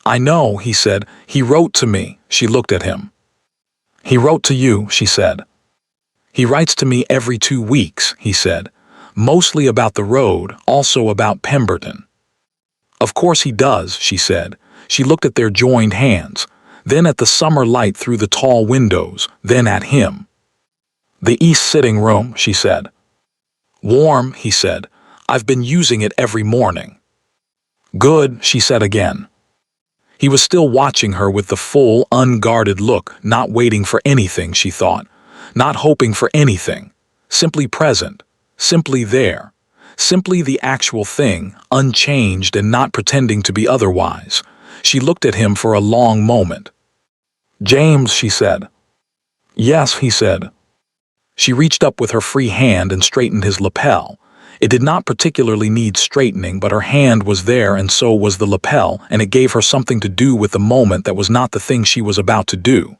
"I know," he said. "He wrote to me." She looked at him. "He wrote to you," she said. "He writes to me every 2 weeks," he said. "Mostly about the road, also about Pemberton." "Of course he does," she said. She looked at their joined hands, then at the summer light through the tall windows, then at him. "The east sitting room," she said. "Warm," he said. "I've been using it every morning." "Good," she said again. He was still watching her with the full, unguarded look, not waiting for anything, she thought, not hoping for anything, simply present, simply there, simply the actual thing, unchanged and not pretending to be otherwise. She looked at him for a long moment. "James," she said. "Yes," he said. She reached up with her free hand and straightened his lapel. It did not particularly need straightening, but her hand was there and so was the lapel, and it gave her something to do with the moment that was not the thing she was about to do.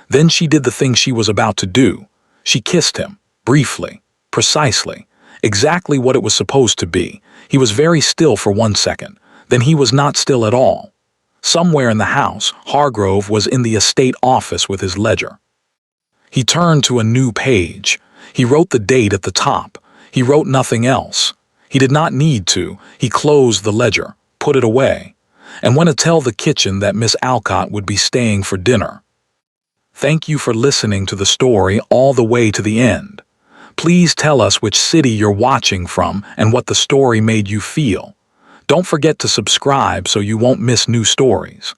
Then she did the thing she was about to do. She kissed him, briefly, precisely, exactly what it was supposed to be. He was very still for 1 second. Then he was not still at all. Somewhere in the house, Hargrove was in the estate office with his ledger. He turned to a new page. He wrote the date at the top. He wrote nothing else. He did not need to. He closed the ledger, put it away, and went to tell the kitchen that Miss Alcott would be staying for dinner. Thank you for listening to the story all the way to the end. Please tell us which city you're watching from and what the story made you feel. Don't forget to subscribe so you won't miss new stories.